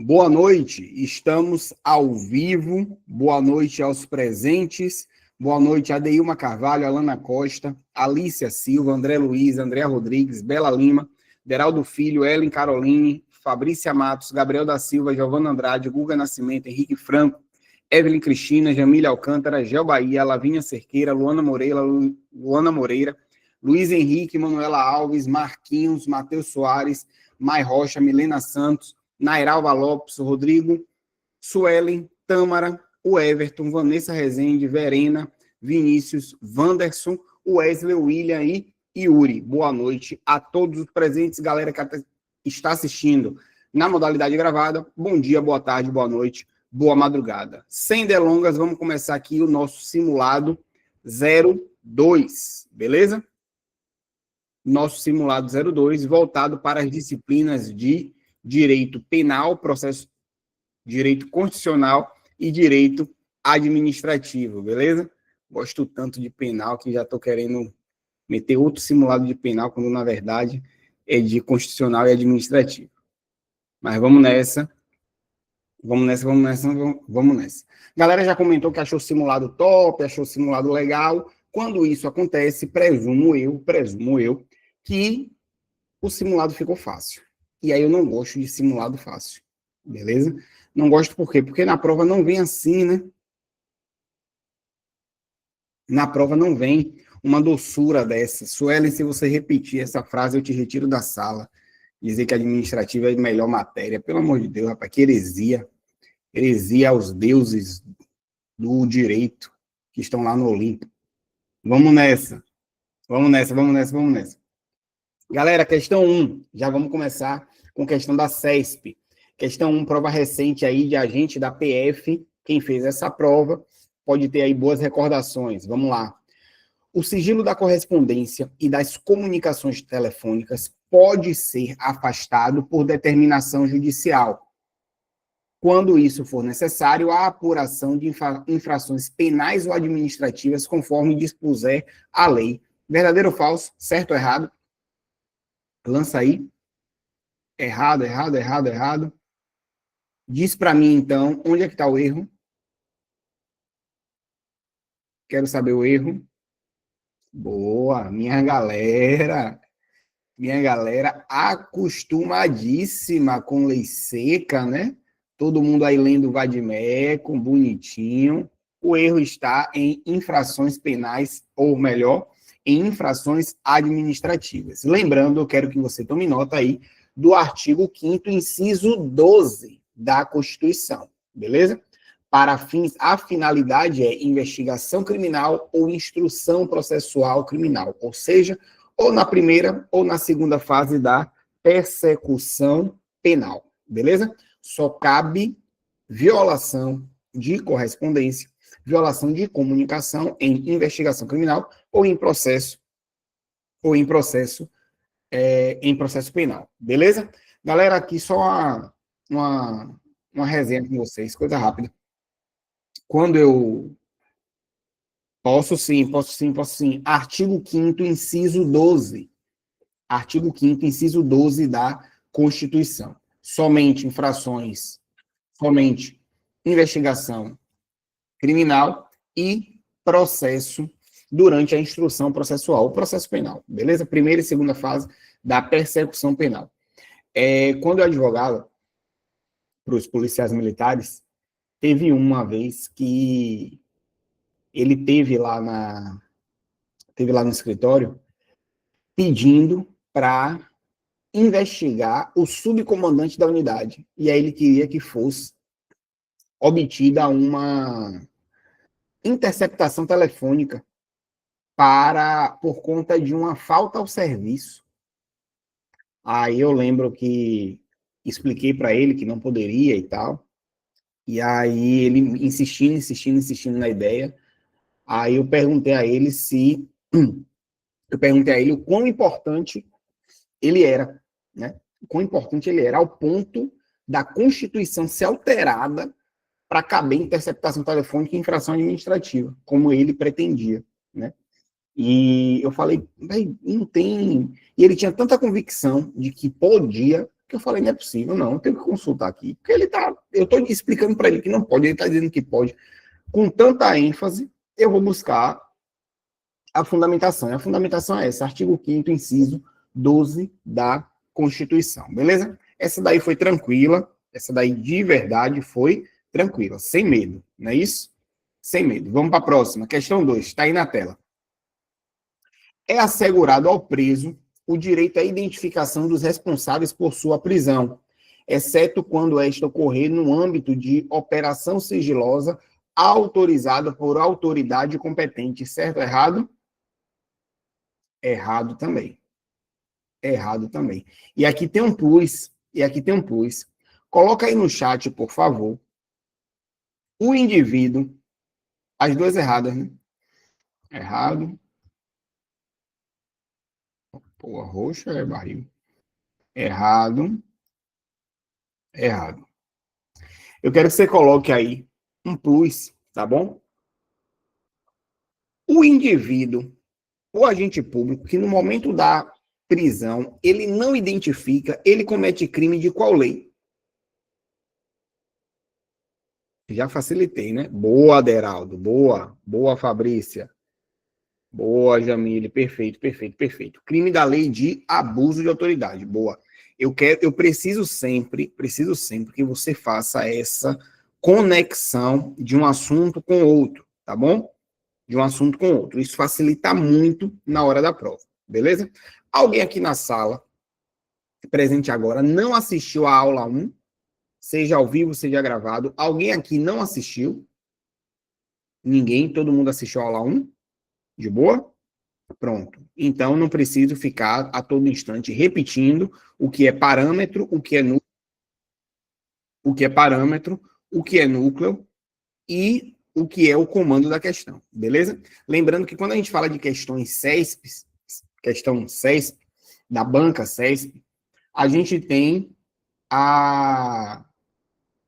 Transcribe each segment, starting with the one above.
Boa noite, estamos ao vivo. Boa noite aos presentes. Boa noite a Deilma Carvalho, Alana Costa, Alícia Silva, André Luiz, Andréa Rodrigues, Bela Lima, Deraldo Filho, Ellen Caroline, Fabrícia Matos, Gabriel da Silva, Giovana Andrade, Guga Nascimento, Henrique Franco, Evelyn Cristina, Jamília Alcântara, Gel Bahia, Lavínia Cerqueira, Luana Moreira, Luiz Henrique, Manuela Alves, Marquinhos, Matheus Soares, Mai Rocha, Milena Santos, Nairalva Lopes, Rodrigo, Suelen, Tâmara, o Everton, Vanessa Rezende, Verena, Vinícius, Wanderson, Wesley, William e Yuri. Boa noite a todos os presentes, galera que está assistindo na modalidade gravada. Bom dia, boa tarde, boa noite, boa madrugada. Sem delongas, vamos começar aqui o nosso simulado 02, beleza? Nosso simulado 02, voltado para as disciplinas de direito penal, processo, direito constitucional e direito administrativo, beleza? Gosto tanto de penal que já estou querendo meter outro simulado de penal, quando na verdade é de constitucional e administrativo. Mas vamos nessa. Vamos nessa. Galera já comentou que achou o simulado top, achou o simulado legal. Quando isso acontece, presumo eu, que o simulado ficou fácil. E aí eu não gosto de simulado fácil, beleza? Não gosto por quê? Porque na prova não vem assim, né? Na prova não vem uma doçura dessa. Suelen, se você repetir essa frase, eu te retiro da sala. Dizer que administrativa é a melhor matéria. Pelo amor de Deus, rapaz, que heresia. Heresia aos deuses do direito que estão lá no Olimpo. Vamos nessa. Galera, questão 1. Já vamos começar com questão da CESP. Questão 1, prova recente aí de agente da PF. Quem fez essa prova pode ter aí boas recordações. Vamos lá. O sigilo da correspondência e das comunicações telefônicas pode ser afastado por determinação judicial, quando isso for necessário, a apuração de infrações penais ou administrativas, conforme dispuser a lei. Verdadeiro ou falso? Certo ou errado? Lança aí. Errado. Diz para mim, então, onde é que está o erro? Quero saber o erro. Boa, minha galera acostumadíssima com lei seca, né? Todo mundo aí lendo vade-mecum, bonitinho. O erro está em infrações penais, ou melhor, em infrações administrativas. Lembrando, eu quero que você tome nota aí do artigo 5º, inciso 12 da Constituição, beleza? Para fins, a finalidade é investigação criminal ou instrução processual criminal, ou seja, ou na primeira ou na segunda fase da persecução penal, beleza? Só cabe violação de correspondência, violação de comunicação em investigação criminal ou em processo penal, beleza? Galera, aqui só uma resenha com vocês, coisa rápida. Quando eu... Posso sim. Artigo 5º, inciso 12. Artigo 5º, inciso 12 da Constituição. Somente investigação criminal e processo durante a instrução processual, o processo penal, beleza? Primeira e segunda fase da persecução penal. Quando eu advogava para os policiais militares, teve uma vez que ele teve lá no escritório pedindo para investigar o subcomandante da unidade. E aí ele queria que fosse obtida uma interceptação telefônica por conta de uma falta ao serviço. Aí eu lembro que expliquei para ele que não poderia e tal. E aí ele insistindo na ideia. Aí eu perguntei a ele o quão importante ele era, né? O quão importante ele era, ao ponto da Constituição ser alterada para caber interceptação telefônica e infração administrativa, como ele pretendia, né? E eu falei, não tem... E ele tinha tanta convicção de que podia, Porque eu falei, não é possível, não, eu tenho que consultar aqui. Porque eu estou explicando para ele que não pode, ele está dizendo que pode. Com tanta ênfase, eu vou buscar a fundamentação. E a fundamentação é essa, artigo 5º, inciso 12 da Constituição, beleza? Essa daí foi tranquila, essa daí de verdade foi tranquila, sem medo, não é isso? Sem medo. Vamos para a próxima, questão 2, está aí na tela. É assegurado ao preso o direito à identificação dos responsáveis por sua prisão, exceto quando esta ocorrer no âmbito de operação sigilosa autorizada por autoridade competente. Certo ou errado? Errado também. Errado também. E aqui tem um plus. Coloca aí no chat, por favor. O indivíduo. As duas erradas, né? Errado. Pô, roxa é barril. Errado. Errado. Eu quero que você coloque aí um plus, tá bom? O indivíduo, o agente público, que no momento da prisão, ele não identifica, ele comete crime de qual lei? Já facilitei, né? Boa, Aderaldo. Boa. Boa, Fabrícia. Boa, Jamile. Perfeito, perfeito, perfeito. Crime da lei de abuso de autoridade. Boa. Eu preciso sempre que você faça essa conexão de um assunto com outro, tá bom? De um assunto com outro. Isso facilita muito na hora da prova, beleza? Alguém aqui na sala, presente agora, não assistiu a aula 1, seja ao vivo, seja gravado. Alguém aqui não assistiu? Ninguém? Todo mundo assistiu a aula 1? De boa? Pronto. Então, não preciso ficar a todo instante repetindo o que é parâmetro, o que é núcleo, o que é núcleo e o que é o comando da questão, beleza? Lembrando que quando a gente fala de questões CESP, questão CESP, da banca CESP, a gente tem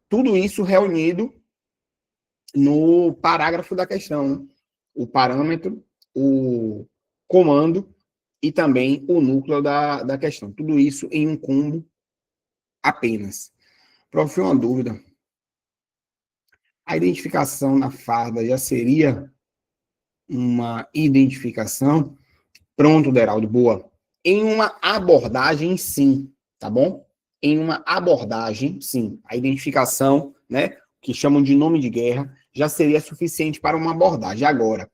tudo isso reunido no parágrafo da questão, né? O parâmetro, o comando e também o núcleo da questão. Tudo isso em um combo apenas. Prof, uma dúvida. A identificação na farda já seria uma identificação? Pronto, Deraldo, boa. Em uma abordagem, sim, tá bom? Em uma abordagem, sim. A identificação, né, que chamam de nome de guerra, já seria suficiente para uma abordagem. Agora,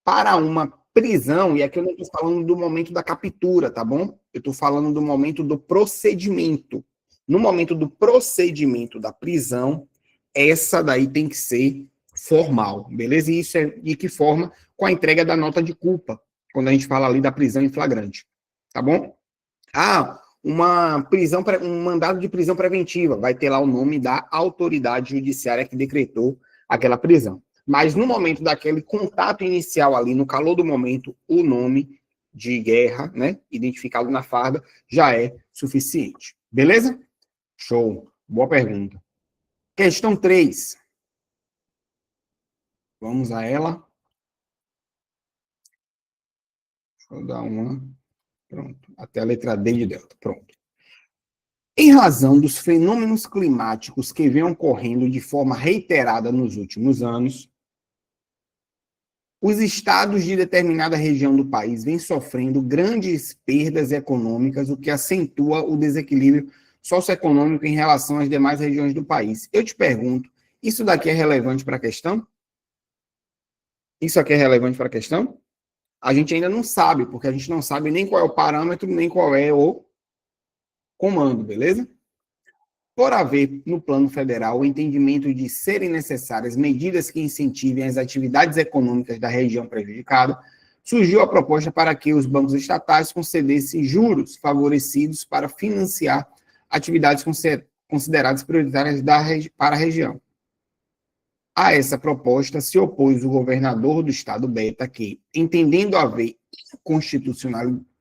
para uma prisão, e aqui eu não estou falando do momento da captura, tá bom? Eu estou falando do momento do procedimento. No momento do procedimento da prisão, essa daí tem que ser formal, beleza? E isso é de que forma? Com a entrega da nota de culpa, quando a gente fala ali da prisão em flagrante, tá bom? Uma prisão, um mandado de prisão preventiva, vai ter lá o nome da autoridade judiciária que decretou aquela prisão. Mas no momento daquele contato inicial ali, no calor do momento, o nome de guerra, né, identificado na farda, já é suficiente. Beleza? Show. Boa pergunta. Questão 3. Vamos a ela. Deixa eu dar uma. Pronto. Até a letra D de delta. Pronto. Em razão dos fenômenos climáticos que vêm ocorrendo de forma reiterada nos últimos anos, os estados de determinada região do país vêm sofrendo grandes perdas econômicas, o que acentua o desequilíbrio socioeconômico em relação às demais regiões do país. Eu te pergunto, isso daqui é relevante para a questão? Isso aqui é relevante para a questão? A gente ainda não sabe, porque a gente não sabe nem qual é o parâmetro, nem qual é o comando, beleza? Por haver, no plano federal, o entendimento de serem necessárias medidas que incentivem as atividades econômicas da região prejudicada, surgiu a proposta para que os bancos estatais concedessem juros favorecidos para financiar atividades consideradas prioritárias para a região. A essa proposta se opôs o governador do estado Beta, que, entendendo haver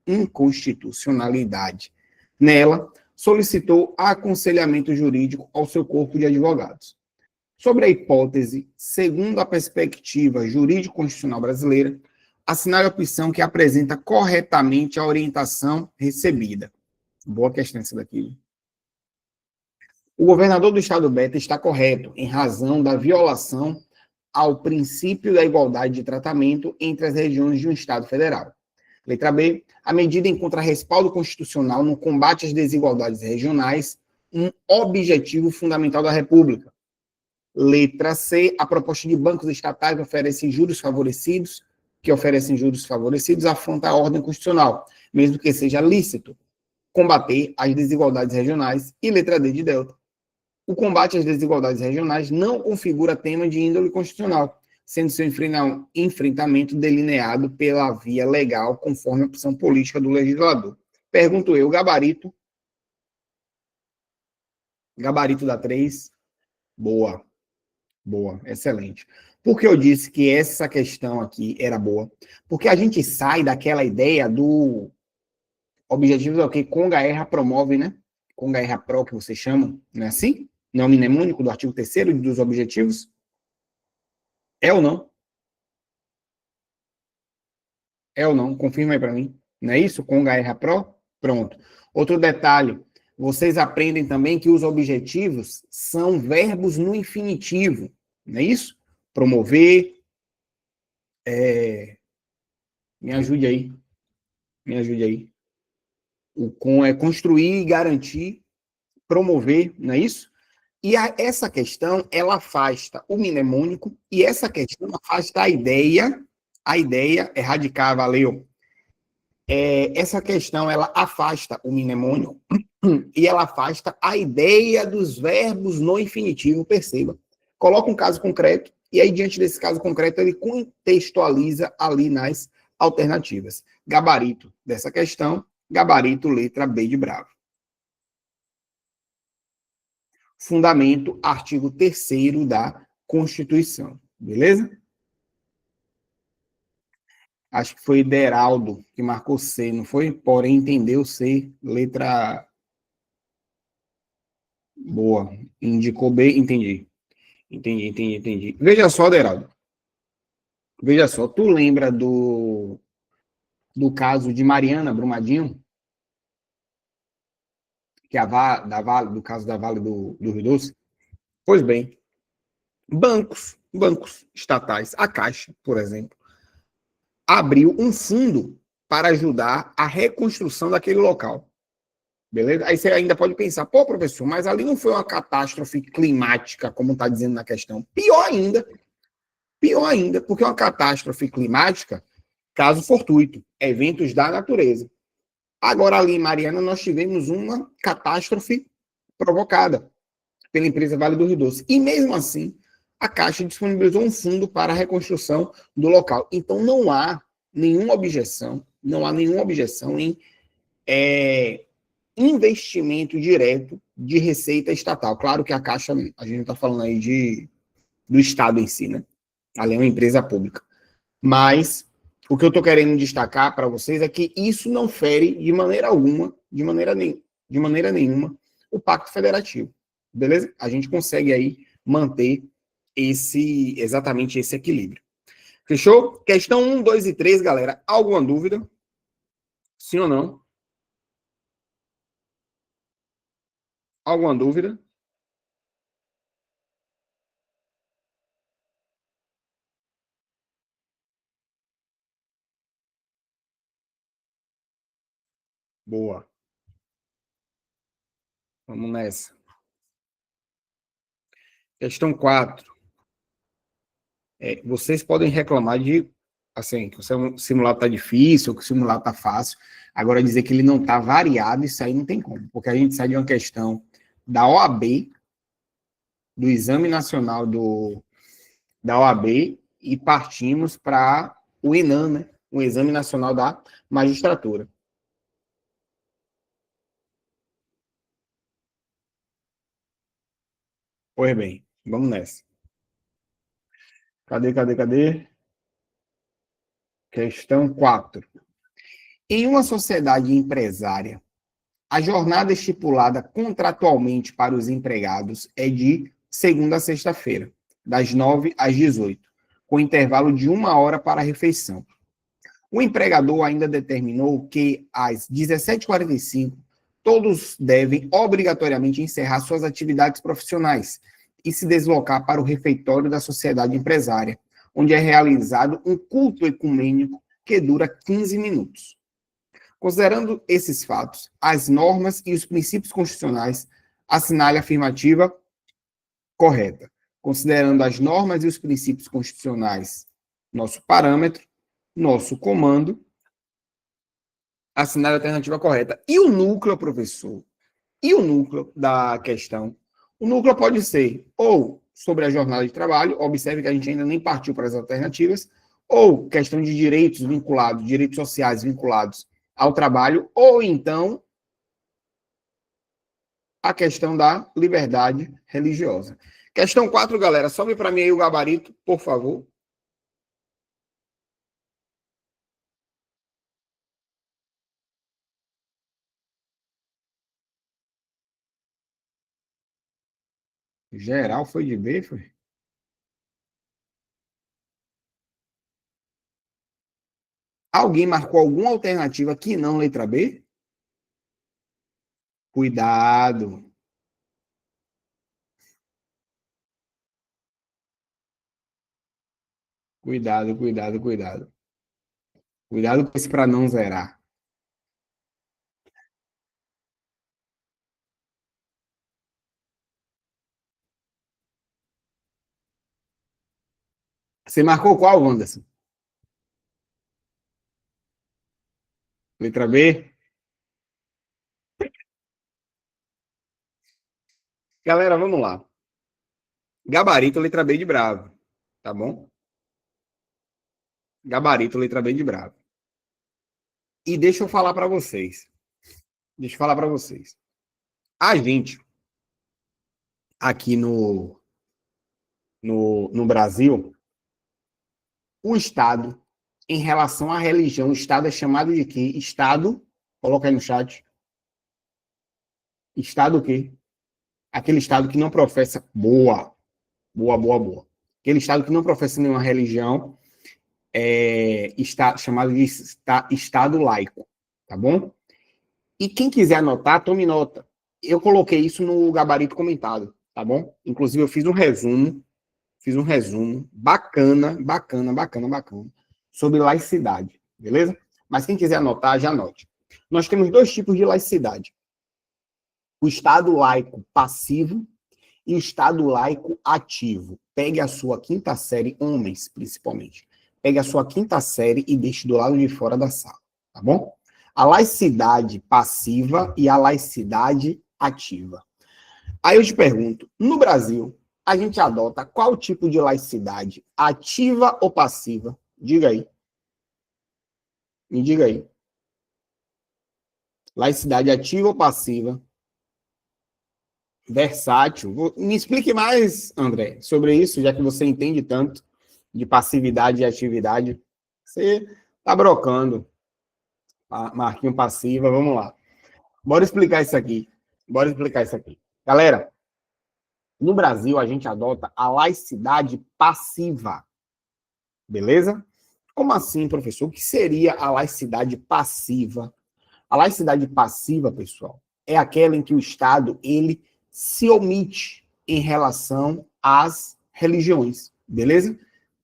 inconstitucionalidade nela, solicitou aconselhamento jurídico ao seu corpo de advogados. Sobre a hipótese, segundo a perspectiva jurídico-constitucional brasileira, assinale a opção que apresenta corretamente a orientação recebida. Boa questão essa daqui. O governador do estado Beta está correto em razão da violação ao princípio da igualdade de tratamento entre as regiões de um estado federal. Letra B, a medida encontra respaldo constitucional no combate às desigualdades regionais, um objetivo fundamental da República. Letra C, a proposta de bancos estatais que oferecem juros favorecidos afronta a ordem constitucional, mesmo que seja lícito combater as desigualdades regionais. E letra D de Delta, o combate às desigualdades regionais não configura tema de índole constitucional, sendo seu enfrentamento delineado pela via legal, conforme a opção política do legislador. Pergunto eu, gabarito da 3, boa, excelente. Por que eu disse que essa questão aqui era boa? Porque a gente sai daquela ideia do objetivo é o que Conga-Erra promove, né? Conga-Erra Pro, que vocês chamam, não é assim? Não é o mnemônico do artigo 3º dos objetivos? É ou não? É ou não? Confirma aí para mim. Não é isso? Conga-Erra Pro? Pronto. Outro detalhe, vocês aprendem também que os objetivos são verbos no infinitivo, não é isso? Promover, me ajude aí. É construir, garantir, promover, não é isso? E essa questão, ela afasta o mnemônico, e essa questão afasta a ideia é radical, valeu. Essa questão, ela afasta o mnemônico, e ela afasta a ideia dos verbos no infinitivo, perceba. Coloca um caso concreto, e aí, diante desse caso concreto, ele contextualiza ali nas alternativas. Gabarito dessa questão, gabarito letra B de Bravo. Fundamento, artigo 3º da Constituição. Beleza? Acho que foi Deraldo que marcou C, não foi? Porém, entendeu C, letra boa. Indicou B, entendi. Veja só, Deraldo. Veja só, tu lembra do caso de Mariana Brumadinho? Que do caso da Vale do Rio Doce? Pois bem, bancos estatais, a Caixa, por exemplo, abriu um fundo para ajudar a reconstrução daquele local. Beleza? Aí você ainda pode pensar, pô, professor, mas ali não foi uma catástrofe climática, como está dizendo na questão. Pior ainda, porque uma catástrofe climática, caso fortuito, eventos da natureza. Agora, ali em Mariana, nós tivemos uma catástrofe provocada pela empresa Vale do Rio Doce. E mesmo assim, a Caixa disponibilizou um fundo para a reconstrução do local. Então, não há nenhuma objeção em investimento direto de receita estatal. Claro que a Caixa, a gente não está falando aí do Estado em si, né? Ali é uma empresa pública. Mas o que eu estou querendo destacar para vocês é que isso não fere de maneira nenhuma, o Pacto Federativo. Beleza? A gente consegue aí manter exatamente esse equilíbrio. Fechou? Questão 1, 2 e 3, galera. Alguma dúvida? Sim ou não? Alguma dúvida? Boa. Vamos nessa. Questão 4. Vocês podem reclamar de, assim, que o simulado está difícil, que o simulado está fácil. Agora, dizer que ele não está variado, isso aí não tem como. Porque a gente sai de uma questão da OAB, do Exame Nacional da OAB, e partimos para o ENAM, né? O Exame Nacional da Magistratura. Pois bem, vamos nessa. Cadê? Questão 4. Em uma sociedade empresária, a jornada estipulada contratualmente para os empregados é de segunda a sexta-feira, das 9 às 18, com intervalo de 1 hora para a refeição. O empregador ainda determinou que, às 17h45, todos devem obrigatoriamente encerrar suas atividades profissionais e se deslocar para o refeitório da sociedade empresária, onde é realizado um culto ecumênico que dura 15 minutos. Considerando esses fatos, as normas e os princípios constitucionais, assinale a afirmativa correta. Considerando as normas e os princípios constitucionais, nosso parâmetro, nosso comando, assinale a alternativa correta. E o núcleo, professor? E o núcleo da questão? O núcleo pode ser ou sobre a jornada de trabalho, observe que a gente ainda nem partiu para as alternativas, ou questão de direitos vinculados, direitos sociais vinculados ao trabalho, ou então a questão da liberdade religiosa. Questão 4, galera, sobe para mim aí o gabarito, por favor. Geral foi de B, foi? Alguém marcou alguma alternativa que não letra B? Cuidado. Cuidado, cuidado, cuidado. Cuidado com esse para não zerar. Você marcou qual, Wanderson? Letra B? Galera, vamos lá. Gabarito, letra B de bravo. Tá bom? Gabarito, letra B de bravo. E deixa eu falar para vocês. Deixa eu falar para vocês. A gente, aqui no Brasil, o Estado, em relação à religião, o Estado é chamado de quê? Estado, coloca aí no chat. Estado o quê? Aquele Estado que não professa boa. Aquele Estado que não professa nenhuma religião está chamado de Estado laico, tá bom? E quem quiser anotar, tome nota. Eu coloquei isso no gabarito comentado, tá bom? Inclusive, eu fiz um resumo bacana sobre laicidade, beleza? Mas quem quiser anotar, já anote. Nós temos dois tipos de laicidade. O Estado laico passivo e o Estado laico ativo. Pegue a sua quinta série, homens, principalmente. Pegue a sua quinta série e deixe do lado de fora da sala, tá bom? A laicidade passiva e a laicidade ativa. Aí eu te pergunto, no Brasil, a gente adota qual tipo de laicidade? Ativa ou passiva? Diga aí. Me diga aí. Laicidade ativa ou passiva? Versátil. Me explique mais, André, sobre isso, já que você entende tanto de passividade e atividade. Você tá brocando. Marquinho passiva, vamos lá. Bora explicar isso aqui. Galera, no Brasil, a gente adota a laicidade passiva. Beleza? Como assim, professor? O que seria a laicidade passiva? A laicidade passiva, pessoal, é aquela em que o Estado, ele se omite em relação às religiões. Beleza?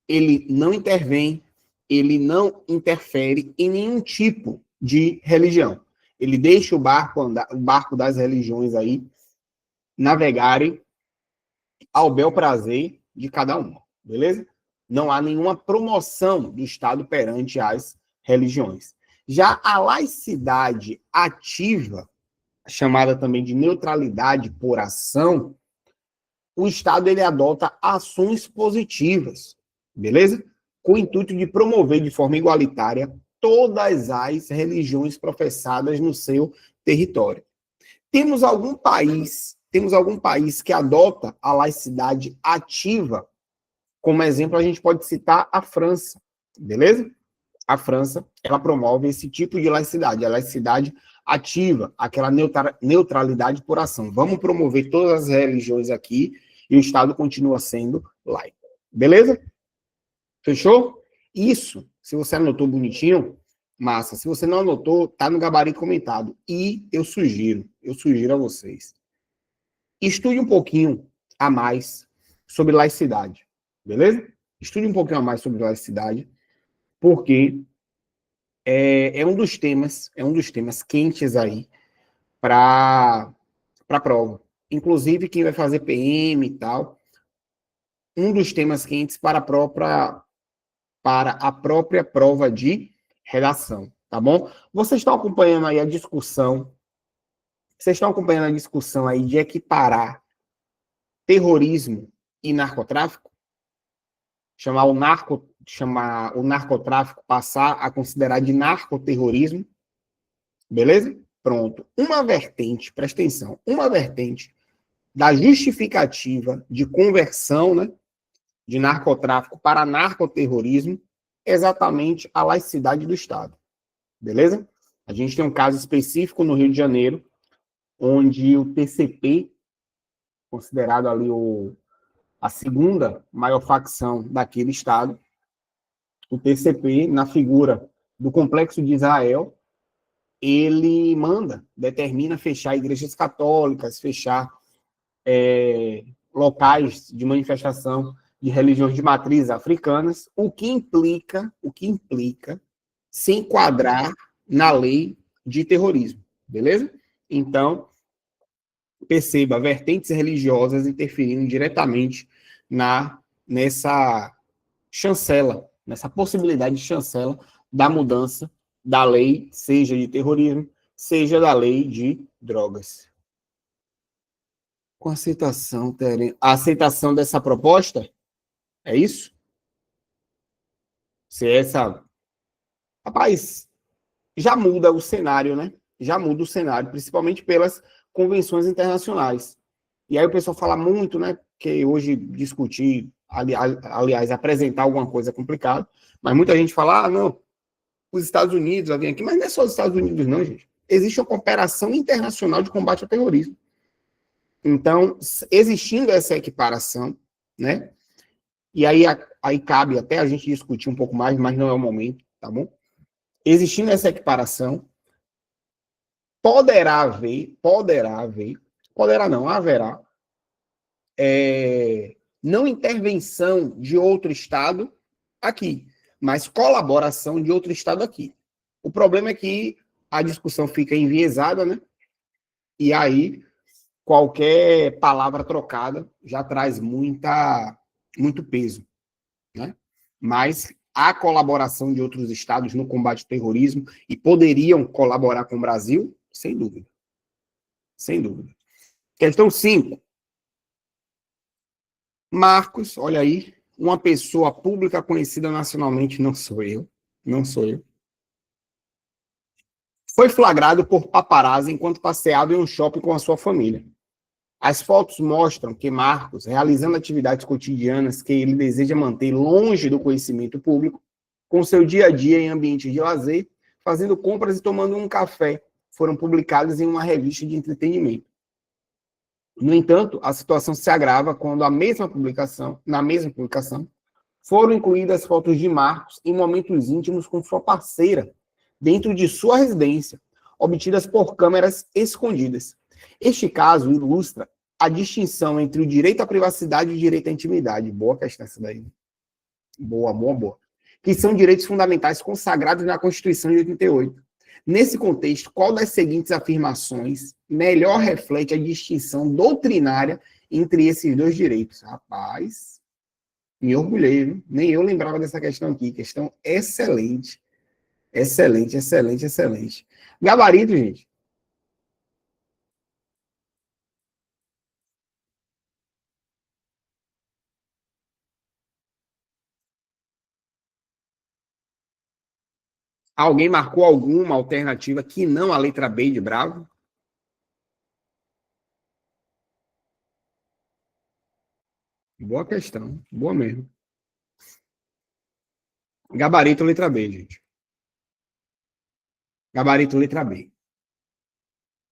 Ele não intervém, ele não interfere em nenhum tipo de religião. Ele deixa o barco andar, o barco das religiões aí navegarem ao bel prazer de cada uma, beleza? Não há nenhuma promoção do Estado perante as religiões. Já a laicidade ativa, chamada também de neutralidade por ação, o Estado ele adota ações positivas, beleza? Com o intuito de promover de forma igualitária todas as religiões professadas no seu território. Temos algum país que adota a laicidade ativa. Como exemplo, a gente pode citar a França, beleza? A França, ela promove esse tipo de laicidade, a laicidade ativa, aquela neutralidade por ação. Vamos promover todas as religiões aqui e o Estado continua sendo laico. Beleza? Fechou? Isso, se você anotou bonitinho, massa. Se você não anotou, tá no gabarito comentado. E eu eu sugiro a vocês, estude um pouquinho a mais sobre laicidade, beleza? Estude um pouquinho a mais sobre laicidade, porque é um dos temas quentes aí para a prova. Inclusive, quem vai fazer PM e tal, um dos temas quentes para a própria prova de redação, tá bom? Vocês estão acompanhando aí a discussão, aí de equiparar terrorismo e narcotráfico? Chamar o narcotráfico, passar a considerar de narcoterrorismo, beleza? Pronto. Uma vertente, presta atenção, uma vertente da justificativa de conversão, né, de narcotráfico para narcoterrorismo, exatamente a laicidade do Estado, beleza? A gente tem um caso específico no Rio de Janeiro, onde o TCP, considerado ali a segunda maior facção daquele Estado, o TCP, na figura do Complexo de Israel, ele determina fechar igrejas católicas, fechar locais de manifestação de religiões de matriz africanas, o que implica se enquadrar na lei de terrorismo, beleza? Então, perceba, vertentes religiosas interferindo diretamente nessa chancela, nessa possibilidade de chancela da mudança da lei, seja de terrorismo, seja da lei de drogas. Com a aceitação dessa proposta, é isso? Se essa... Rapaz, já muda o cenário, né? Já muda o cenário, principalmente pelas convenções internacionais. E aí o pessoal fala muito, né? Que hoje discutir, aliás, apresentar alguma coisa é complicado, mas muita gente fala, não, os Estados Unidos vai vir aqui, mas não é só os Estados Unidos, não, gente. Existe uma cooperação internacional de combate ao terrorismo. Então, existindo essa equiparação, né? E aí cabe até a gente discutir um pouco mais, mas não é o momento, tá bom? Existindo essa equiparação, haverá não intervenção de outro Estado aqui, mas colaboração de outro Estado aqui. O problema é que a discussão fica enviesada, né? E aí qualquer palavra trocada já traz muito peso, né? Mas há colaboração de outros estados no combate ao terrorismo e poderiam colaborar com o Brasil, sem dúvida. Sem dúvida. Questão 5. Marcos, olha aí, uma pessoa pública conhecida nacionalmente, não sou eu, foi flagrado por paparazzi enquanto passeava em um shopping com a sua família. As fotos mostram que Marcos, realizando atividades cotidianas que ele deseja manter longe do conhecimento público, com seu dia a dia em ambientes de lazer, fazendo compras e tomando um café, foram publicados em uma revista de entretenimento. No entanto, a situação se agrava quando na mesma publicação, foram incluídas fotos de Marcos em momentos íntimos com sua parceira, dentro de sua residência, obtidas por câmeras escondidas. Este caso ilustra a distinção entre o direito à privacidade e o direito à intimidade. Boa questão essa daí. Boa. Que são direitos fundamentais consagrados na Constituição de 88. Nesse contexto, qual das seguintes afirmações melhor reflete a distinção doutrinária entre esses dois direitos? Rapaz, me orgulhei, viu? Nem eu lembrava dessa questão aqui. Questão excelente. Excelente. Gabarito, gente. Alguém marcou alguma alternativa que não a letra B de Bravo? Boa questão. Boa mesmo. Gabarito letra B, gente. Gabarito letra B.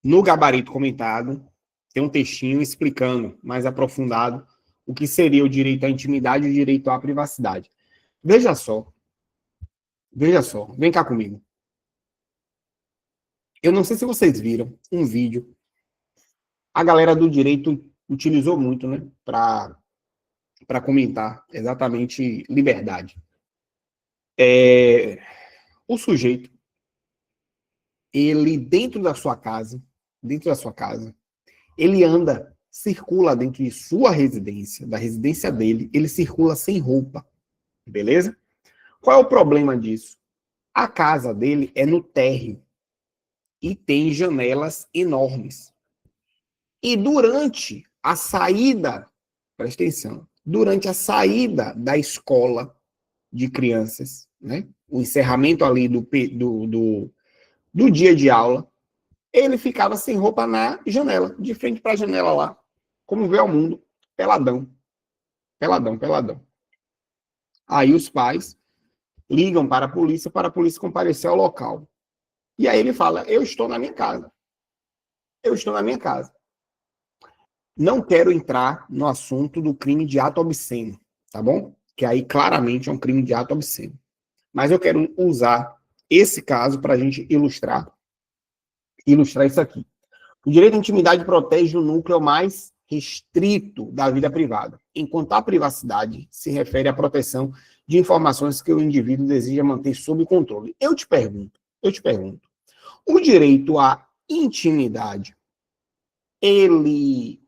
No gabarito comentado, tem um textinho explicando mais aprofundado o que seria o direito à intimidade e o direito à privacidade. Veja só. Vem cá comigo. Eu não sei se vocês viram um vídeo A galera do direito utilizou muito, né, para comentar exatamente liberdade. O sujeito, ele dentro da sua casa, ele anda, circula dentro de sua residência, da residência dele, ele circula sem roupa, beleza? Qual é o problema disso? A casa dele é no térreo e tem janelas enormes. E durante a saída, presta atenção, durante a saída da escola de crianças, né, o encerramento ali do dia de aula, ele ficava sem roupa na janela, de frente para a janela lá, como vê ao mundo, peladão, peladão, peladão. Aí os pais ligam para a polícia comparecer ao local. E aí ele fala, eu estou na minha casa. Eu estou na minha casa. Não quero entrar no assunto do crime de ato obsceno, tá bom? Que aí claramente é um crime de ato obsceno. Mas eu quero usar esse caso para a gente ilustrar isso aqui. O direito à intimidade protege o núcleo mais restrito da vida privada, enquanto a privacidade se refere à proteção de informações que o indivíduo deseja manter sob controle. Eu te pergunto, o direito à intimidade, ele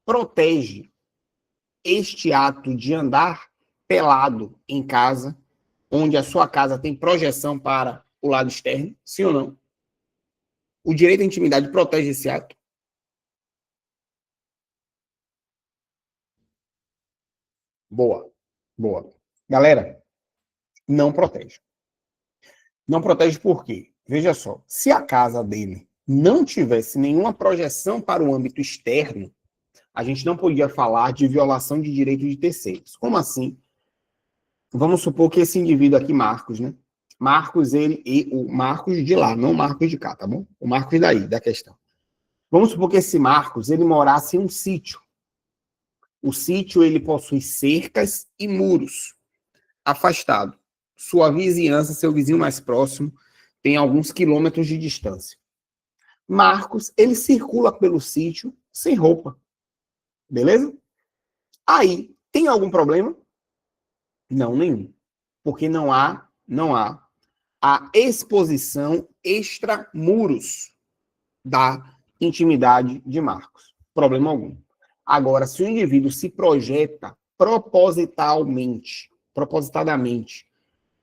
protege este ato de andar pelado em casa, onde a sua casa tem projeção para o lado externo, sim ou não? O direito à intimidade protege esse ato? Boa, boa. Galera, não protege. Não protege por quê? Veja só, se a casa dele não tivesse nenhuma projeção para o âmbito externo, a gente não podia falar de violação de direito de terceiros. Como assim? Vamos supor que esse indivíduo aqui, Marcos, né? Marcos, o Marcos de lá, não o Marcos de cá, tá bom? O Marcos daí, da questão. Vamos supor que esse Marcos, ele morasse em um sítio. O sítio, ele possui cercas e muros, afastado. Sua vizinhança, seu vizinho mais próximo, tem alguns quilômetros de distância. Marcos, ele circula pelo sítio sem roupa. Beleza? Aí, tem algum problema? Não, nenhum. Porque não há a exposição extramuros da intimidade de Marcos. Problema algum. Agora, se o indivíduo se projeta propositadamente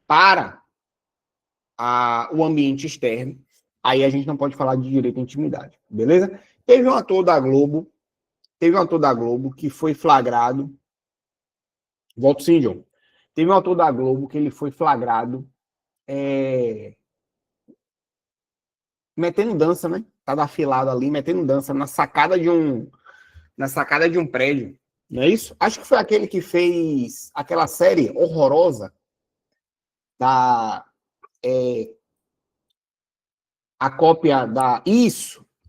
para o ambiente externo, aí a gente não pode falar de direito à intimidade, beleza? Teve um ator da Globo que foi flagrado, volto sim, John. Teve um ator da Globo que ele foi flagrado metendo dança, né? Tava afilado ali, metendo dança na sacada de um prédio. Não é isso? Acho que foi aquele que fez aquela série horrorosa da a cópia da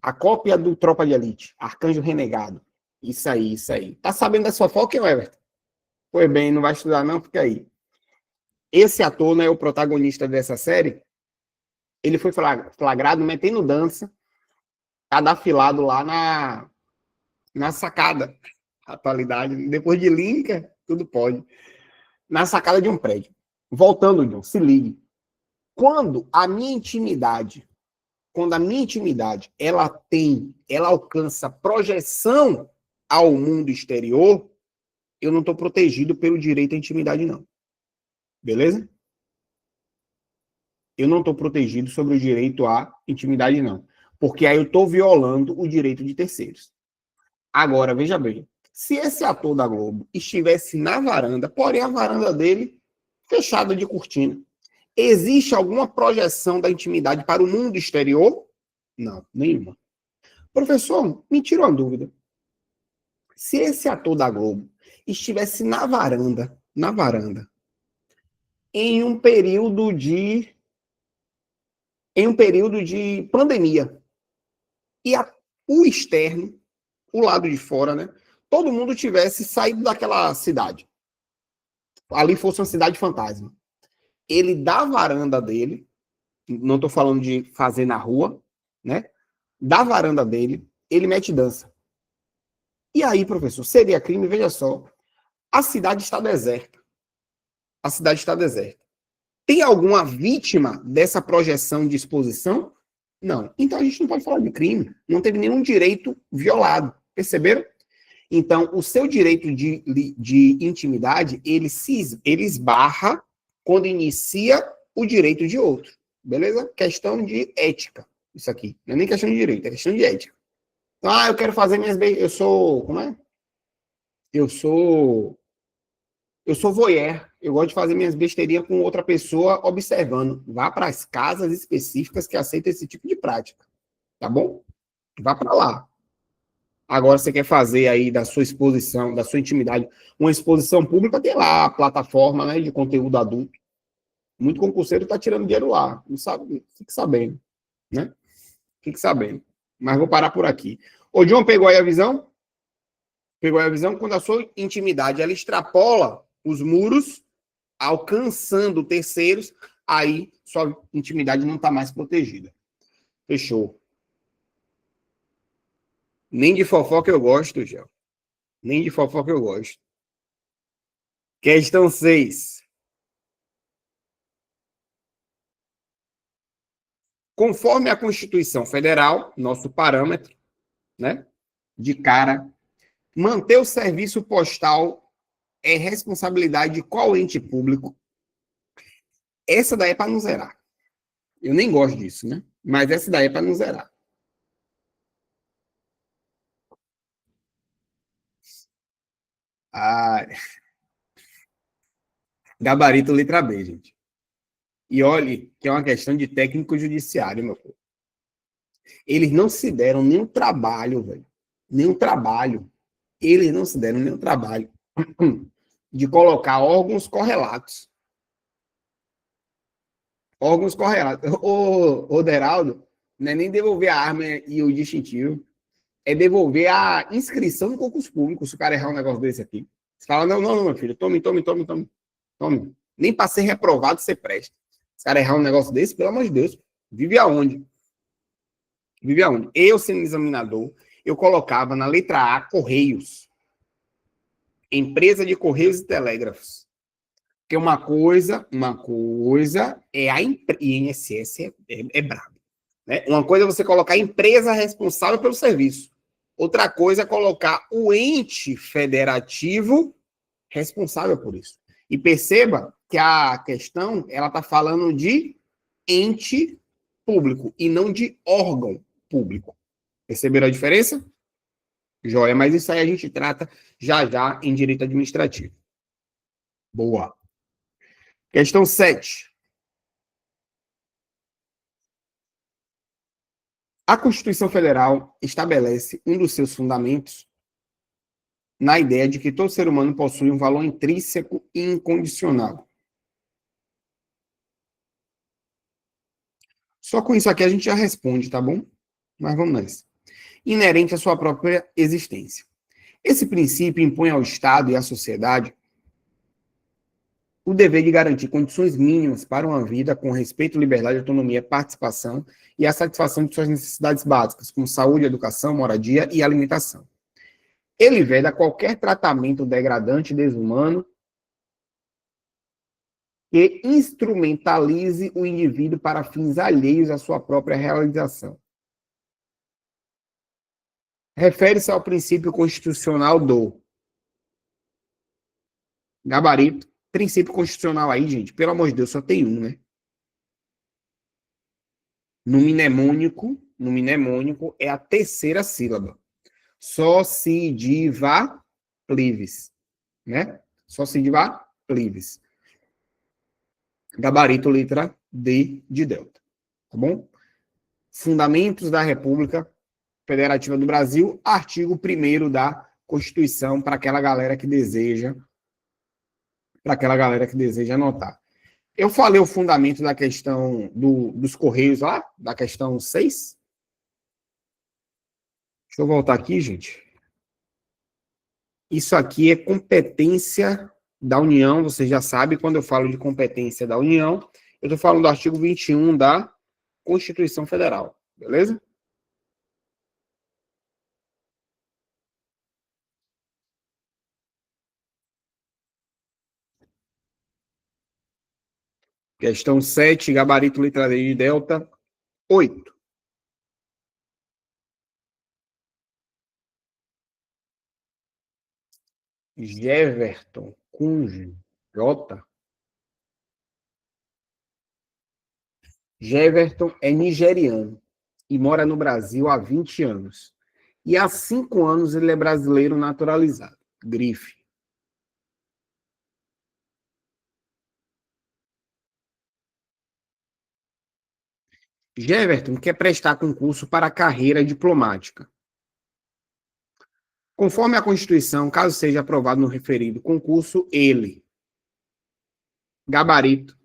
a cópia do Tropa de Elite, Arcanjo Renegado. Isso aí. Tá sabendo da sua foca, Everton? Pois bem, não vai estudar não, porque aí. Esse ator, né, o protagonista dessa série, ele foi flagrado metendo dança, cadafilado lá na sacada. Atualidade, depois de Lincoln, tudo pode. Na sacada de um prédio. Voltando, John, se ligue. Quando a minha intimidade, ela alcança projeção ao mundo exterior, eu não estou protegido pelo direito à intimidade, não. Beleza? Eu não estou protegido sobre o direito à intimidade, não. Porque aí eu estou violando o direito de terceiros. Agora, veja bem. Se esse ator da Globo estivesse na varanda, porém a varanda dele fechada de cortina, existe alguma projeção da intimidade para o mundo exterior? Não, nenhuma. Professor, me tira uma dúvida. Se esse ator da Globo estivesse na varanda, em um período de pandemia, e o externo, o lado de fora, né? Todo mundo tivesse saído daquela cidade. Ali fosse uma cidade fantasma. Ele, da varanda dele, não estou falando de fazer na rua, né? Da varanda dele, ele mete dança. E aí, professor, seria crime? Veja só, a cidade está deserta. A cidade está deserta. Tem alguma vítima dessa projeção de exposição? Não. Então a gente não pode falar de crime. Não teve nenhum direito violado. Perceberam? Então, o seu direito de intimidade, ele esbarra quando inicia o direito de outro. Beleza? Questão de ética. Isso aqui. Não é nem questão de direito, é questão de ética. Então, eu quero fazer minhas... Eu sou... Como é? Eu sou voyeur. Eu gosto de fazer minhas besteirinhas com outra pessoa observando. Vá para as casas específicas que aceitam esse tipo de prática. Tá bom? Vá para lá. Agora você quer fazer aí da sua exposição, da sua intimidade, uma exposição pública, tem lá a plataforma, né, de conteúdo adulto. Muito concurseiro está tirando dinheiro lá. Não sabe, fique sabendo. Né? Fique sabendo. Mas vou parar por aqui. Ô, John, pegou aí a visão? Pegou aí a visão? Quando a sua intimidade ela extrapola os muros, alcançando terceiros, aí sua intimidade não está mais protegida. Fechou. Nem de fofoca eu gosto, Gel. Nem de fofoca eu gosto. Questão 6. Conforme a Constituição Federal, nosso parâmetro, né, de cara, manter o serviço postal é responsabilidade de qual ente público? Essa daí é para não zerar. Eu nem gosto disso, né? Mas essa daí é para não zerar. Ah, gabarito letra B, gente. E olhe que é uma questão de técnico judiciário, meu povo. Eles não se deram nenhum trabalho, velho. Nenhum trabalho. Eles não se deram nenhum trabalho de colocar órgãos correlatos. Órgãos correlatos. O Deraldo, não é nem devolver a arma e o distintivo, é devolver a inscrição no concurso público, se o cara errar um negócio desse aqui. Você fala, não, meu filho, tome. Nem para ser reprovado você presta. Se o cara errar um negócio desse, pelo amor de Deus, vive aonde? Vive aonde? Eu, sendo examinador, eu colocava na letra A, Correios. Empresa de Correios e Telégrafos. Porque uma coisa é a INSS é brabo. Né? Uma coisa é você colocar a empresa responsável pelo serviço. Outra coisa é colocar o ente federativo responsável por isso. E perceba que a questão ela está falando de ente público e não de órgão público. Perceberam a diferença? Joia, mas isso aí a gente trata já em direito administrativo. Boa. Questão 7. A Constituição Federal estabelece um dos seus fundamentos na ideia de que todo ser humano possui um valor intrínseco e incondicional. Só com isso aqui a gente já responde, tá bom? Mas vamos nessa. Inerente à sua própria existência. Esse princípio impõe ao Estado e à sociedade o dever de garantir condições mínimas para uma vida com respeito, liberdade, autonomia, participação e a satisfação de suas necessidades básicas, como saúde, educação, moradia e alimentação. Ele veda qualquer tratamento degradante e desumano que instrumentalize o indivíduo para fins alheios à sua própria realização. Refere-se ao princípio constitucional do gabarito. Princípio constitucional aí, gente, pelo amor de Deus, só tem um, né? No mnemônico é a terceira sílaba. Só se diva plivis, né? Só se diva plivis. Gabarito letra D de delta, tá bom? Fundamentos da República Federativa do Brasil, artigo 1º da Constituição, para aquela galera que deseja anotar. Eu falei o fundamento da questão dos Correios lá, da questão 6. Deixa eu voltar aqui, gente. Isso aqui é competência da União, você já sabe, quando eu falo de competência da União, eu estou falando do artigo 21 da Constituição Federal, beleza? Questão 7, gabarito letra D de delta, 8. Jeverton com J. Jeverton é nigeriano e mora no Brasil há 20 anos. E há 5 anos ele é brasileiro naturalizado. Grife. Jeverton quer prestar concurso para a carreira diplomática. Conforme a Constituição, caso seja aprovado no referido concurso, ele. Gabarito.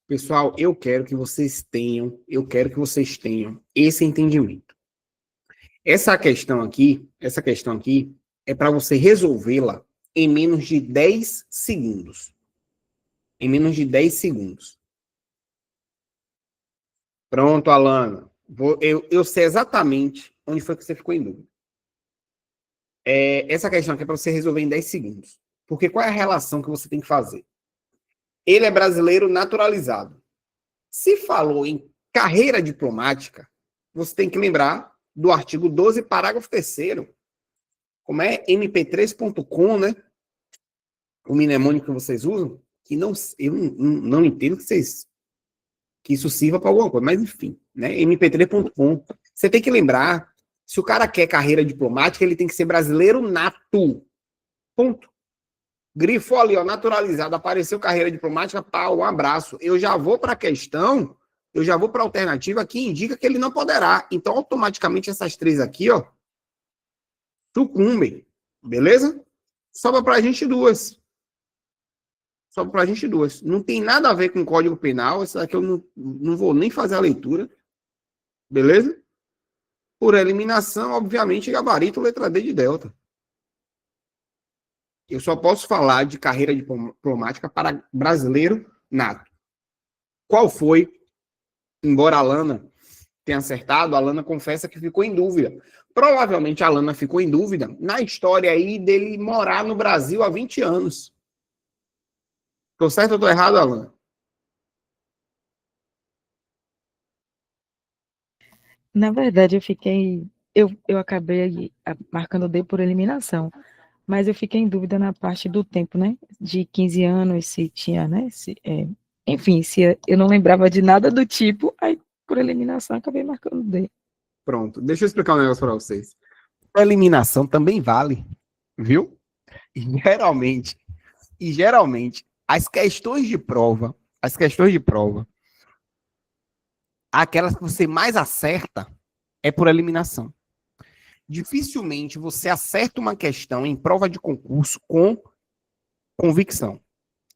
Pessoal, eu quero que vocês tenham esse entendimento. Essa questão aqui é para você resolvê-la em menos de 10 segundos. Em menos de 10 segundos. Pronto, Alana. Eu sei exatamente onde foi que você ficou em dúvida. Essa questão aqui é para você resolver em 10 segundos. Porque qual é a relação que você tem que fazer? Ele é brasileiro naturalizado. Se falou em carreira diplomática, você tem que lembrar do artigo 12, parágrafo 3º. Como é mp3.com, né? O mnemônico que vocês usam, que eu não entendo que isso sirva para alguma coisa, mas enfim, né? mp3.com. Você tem que lembrar, se o cara quer carreira diplomática, ele tem que ser brasileiro nato. Ponto. Grifou ali, ó, naturalizado, apareceu carreira diplomática, pau, um abraço. Eu já vou para a questão, eu já vou para a alternativa que indica que ele não poderá. Então, automaticamente, essas três aqui, ó, sucumbem. Beleza? Sobra para a gente duas. Sobra para a gente duas. Não tem nada a ver com o Código Penal. Essa daqui eu não vou nem fazer a leitura. Beleza? Por eliminação, obviamente, gabarito, letra D de delta. Eu só posso falar de carreira diplomática para brasileiro nato. Qual foi? Embora a Alana tenha acertado, a Alana confessa que ficou em dúvida. Provavelmente a Alana ficou em dúvida na história aí dele morar no Brasil há 20 anos. Tô certo ou tô errado, Alana? Na verdade, eu acabei marcando D por eliminação, mas eu fiquei em dúvida na parte do tempo, né? De 15 anos, se tinha, né? Enfim, se eu não lembrava de nada do tipo, aí por eliminação acabei marcando D. Pronto, deixa eu explicar um negócio para vocês. A eliminação também vale, viu? E geralmente, as questões de prova, aquelas que você mais acerta é por eliminação. Dificilmente você acerta uma questão em prova de concurso com convicção,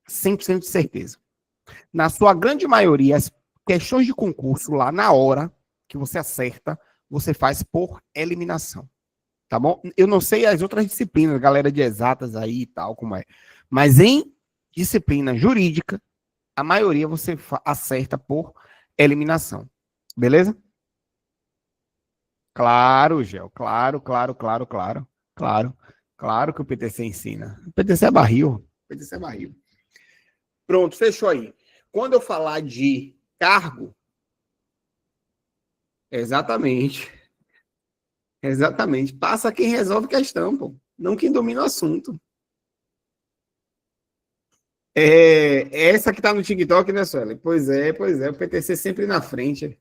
100% de certeza. Na sua grande maioria, as questões de concurso lá na hora que você acerta, você faz por eliminação. Tá bom? Eu não sei as outras disciplinas, galera de exatas aí e tal, como é. Mas em disciplina jurídica, a maioria você acerta por eliminação. Beleza? Claro, Gel. Claro. Claro que o PTC ensina. O PTC é barril. Pronto, fechou aí. Quando eu falar de cargo, exatamente. Passa quem resolve questão, pô. Não quem domina o assunto. Essa que tá no TikTok, né, Sueli? Pois é. O PTC sempre na frente.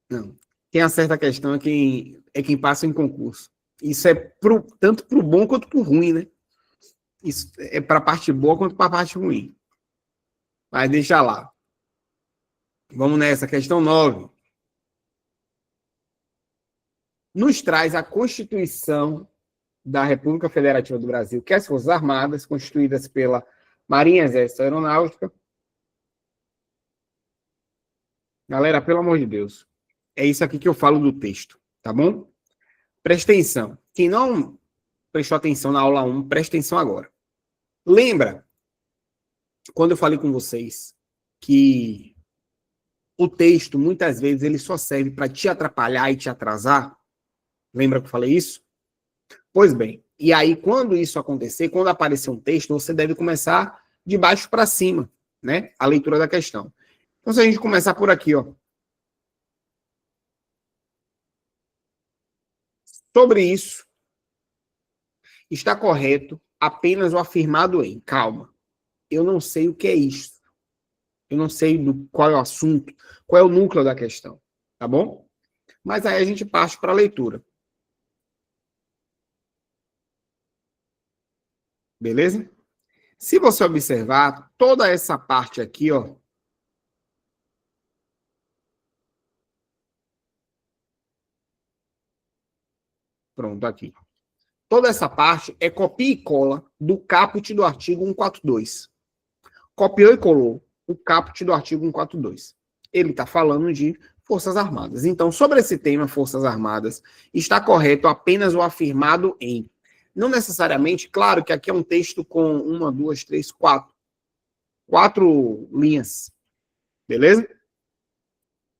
Não. Quem acerta a questão é quem passa em concurso. Isso é tanto pro bom quanto pro ruim, né? Isso é para a parte boa quanto para a parte ruim. Mas deixa lá. Vamos nessa, questão 9. Nos traz a Constituição da República Federativa do Brasil, que as Forças Armadas, constituídas pela Marinha, Exército e Aeronáutica. Galera, pelo amor de Deus, é isso aqui que eu falo do texto, tá bom? Presta atenção. Quem não prestou atenção na aula 1, presta atenção agora. Lembra, quando eu falei com vocês que o texto, muitas vezes, ele só serve para te atrapalhar e te atrasar. Lembra que eu falei isso? Pois bem, e aí quando isso acontecer, quando aparecer um texto, você deve começar de baixo para cima, né? A leitura da questão. Então, se a gente começar por aqui, ó. Sobre isso, está correto apenas o afirmado em. Calma, eu não sei o que é isso. Eu não sei qual é o assunto, qual é o núcleo da questão, tá bom? Mas aí a gente parte para a leitura. Beleza? Se você observar, toda essa parte aqui, ó. Pronto, aqui. Toda essa parte é copia e cola do caput do artigo 142. Copiou e colou o caput do artigo 142. Ele está falando de Forças Armadas. Então, sobre esse tema, Forças Armadas, está correto apenas o afirmado em. Não necessariamente, claro que aqui é um texto com 1, 2, 3, 4. 4 linhas. Beleza?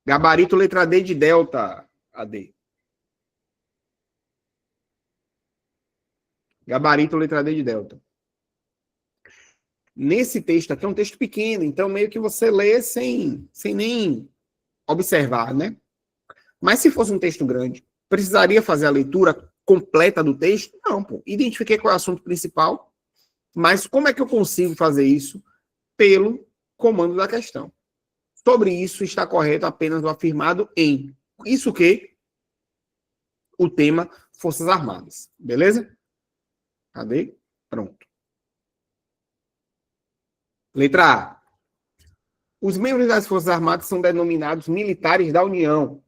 Gabarito letra D de delta, AD. Gabarito letra D de delta. Nesse texto aqui é um texto pequeno, então meio que você lê sem nem observar, né? Mas se fosse um texto grande, precisaria fazer a leitura completa do texto? Não, pô. Identifiquei qual é o assunto principal, mas como é que eu consigo fazer isso? Pelo comando da questão. Sobre isso está correto apenas o afirmado em. Isso que? O tema Forças Armadas. Beleza? Cadê? Pronto. Letra A. Os membros das Forças Armadas são denominados militares da União.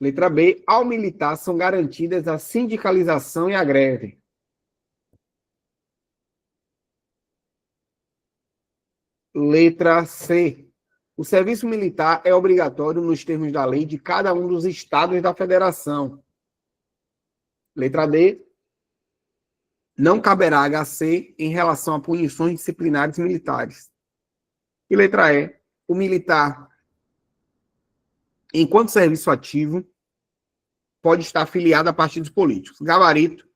Letra B. Ao militar são garantidas a sindicalização e a greve. Letra C. O serviço militar é obrigatório nos termos da lei de cada um dos estados da federação. Letra D. Não caberá HC em relação a punições disciplinares militares. E letra E. O militar, enquanto serviço ativo, pode estar afiliado a partidos políticos. Gabarito.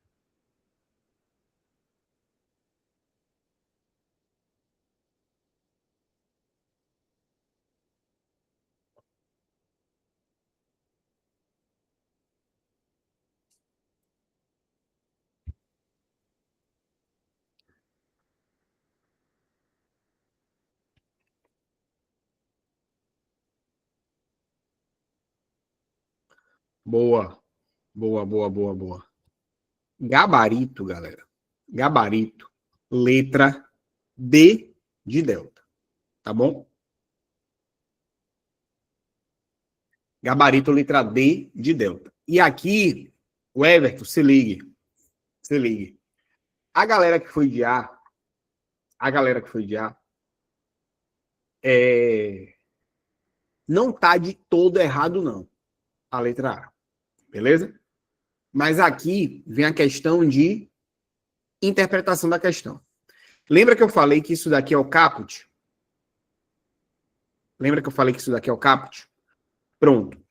Boa. Boa. Gabarito, galera. Gabarito. Letra D de delta. Tá bom? Gabarito, letra D de delta. E aqui, o Everton, se ligue. Se ligue. A galera que foi de A, não tá de todo errado, não. A letra A. Beleza? Mas aqui vem a questão de interpretação da questão. Lembra que eu falei que isso daqui é o caput? Pronto.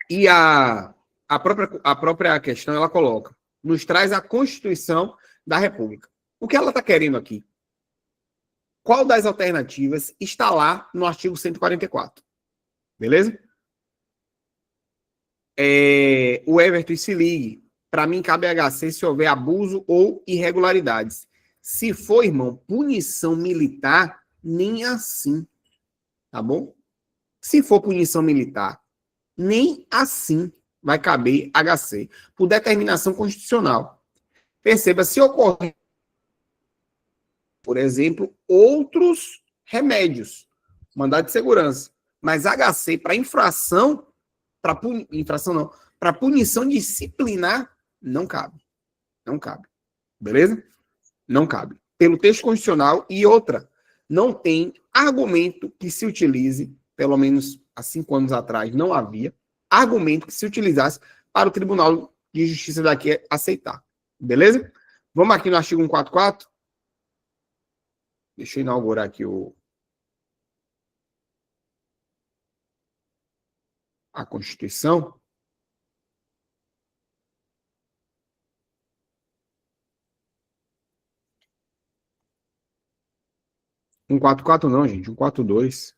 E a própria questão, ela coloca, nos traz a Constituição da República. O que ela está querendo aqui? Qual das alternativas está lá no artigo 144? Beleza? O Everton, se ligue. Para mim, cabe HC se houver abuso ou irregularidades. Se for, irmão, punição militar, nem assim. Tá bom? Se for punição militar, nem assim vai caber HC, por determinação constitucional. Perceba, se ocorrer, por exemplo, outros remédios, mandado de segurança, mas HC para infração, para punição disciplinar, não cabe. Não cabe. Beleza? Não cabe. Pelo texto constitucional e outra, não tem argumento que se utilize, pelo menos há 5 anos atrás não havia, argumento que se utilizasse para o Tribunal de Justiça daqui aceitar. Beleza? Vamos aqui no artigo 144? Deixa eu inaugurar aqui a Constituição. Um 144 não, gente. 142.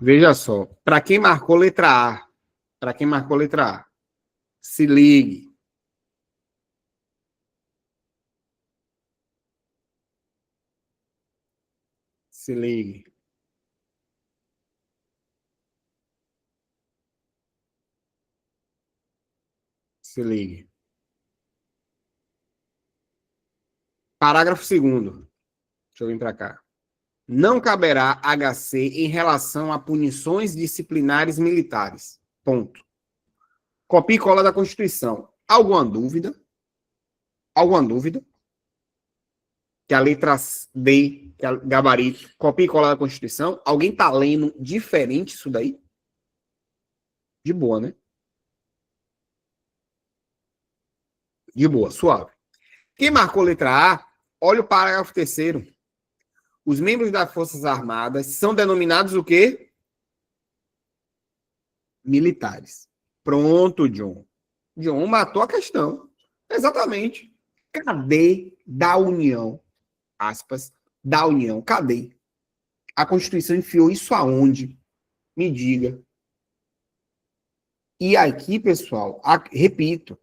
Veja só. Para quem marcou letra A, se ligue. Se ligue. Se ligue. Parágrafo 2º. Deixa eu vir para cá. Não caberá HC em relação a punições disciplinares militares. Ponto. Copia e cola da Constituição. Alguma dúvida? Alguma dúvida? Que a letra D, que é gabarito, copia e cola da Constituição? Alguém está lendo diferente isso daí? De boa, né? De boa, suave. Quem marcou letra A, olha o parágrafo 3º. Os membros das Forças Armadas são denominados o quê? Militares. Pronto, John. John matou a questão. Exatamente. Cadê da União? Aspas. Da União. Cadê? A Constituição enfiou isso aonde? Me diga. E aqui, pessoal, repito.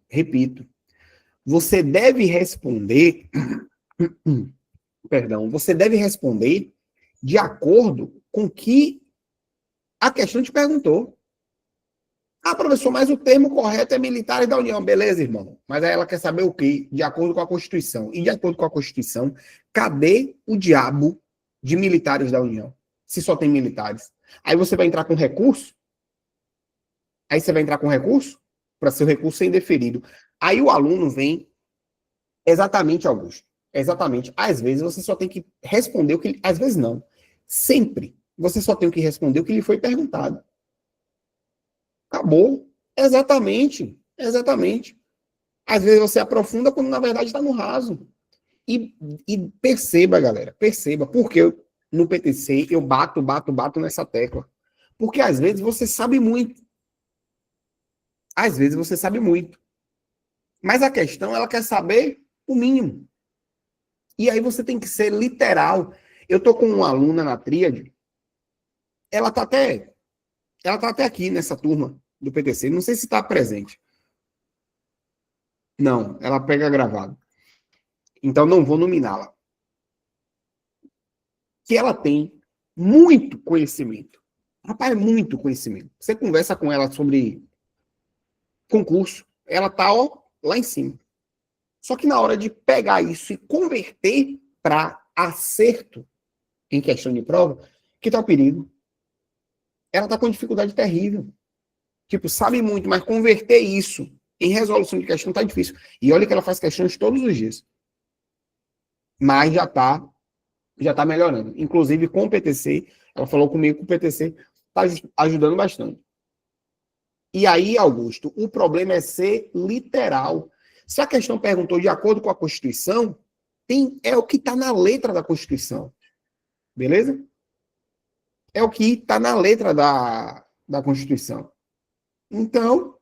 Você deve responder... Perdão, você deve responder de acordo com o que a questão te perguntou. Ah, professor, mas o termo correto é militares da União. Beleza, irmão. Mas aí ela quer saber o quê? De acordo com a Constituição. E de acordo com a Constituição, cadê o diabo de militares da União? Se só tem militares. Aí você vai entrar com recurso? Para seu recurso ser indeferido. Aí o aluno vem exatamente, Augusto. Exatamente. Às vezes você só tem que responder o que... Às vezes não. Sempre. Você só tem que responder o que lhe foi perguntado. Acabou. Exatamente. Às vezes você aprofunda quando na verdade está no raso. E perceba, galera. Perceba. Porque no PTC eu bato nessa tecla. Porque às vezes você sabe muito. Mas a questão, ela quer saber o mínimo. E aí você tem que ser literal. Eu tô com uma aluna na tríade, ela tá até aqui nessa turma do PTC, não sei se está presente. Não, ela pega gravado. Então não vou nominá-la. Que ela tem muito conhecimento. Rapaz, muito conhecimento. Você conversa com ela sobre concurso, ela tá, ó, lá em cima. Só que na hora de pegar isso e converter para acerto em questão de prova, que está o perigo? Ela está com dificuldade terrível. Tipo, sabe muito, mas converter isso em resolução de questão está difícil. E olha que ela faz questões todos os dias. Mas já tá melhorando. Inclusive com o PTC, ela falou comigo que o PTC está ajudando bastante. E aí, Augusto, o problema é ser literal. Se a questão perguntou de acordo com a Constituição, é o que está na letra da Constituição. Beleza? É o que está na letra da Constituição. Então,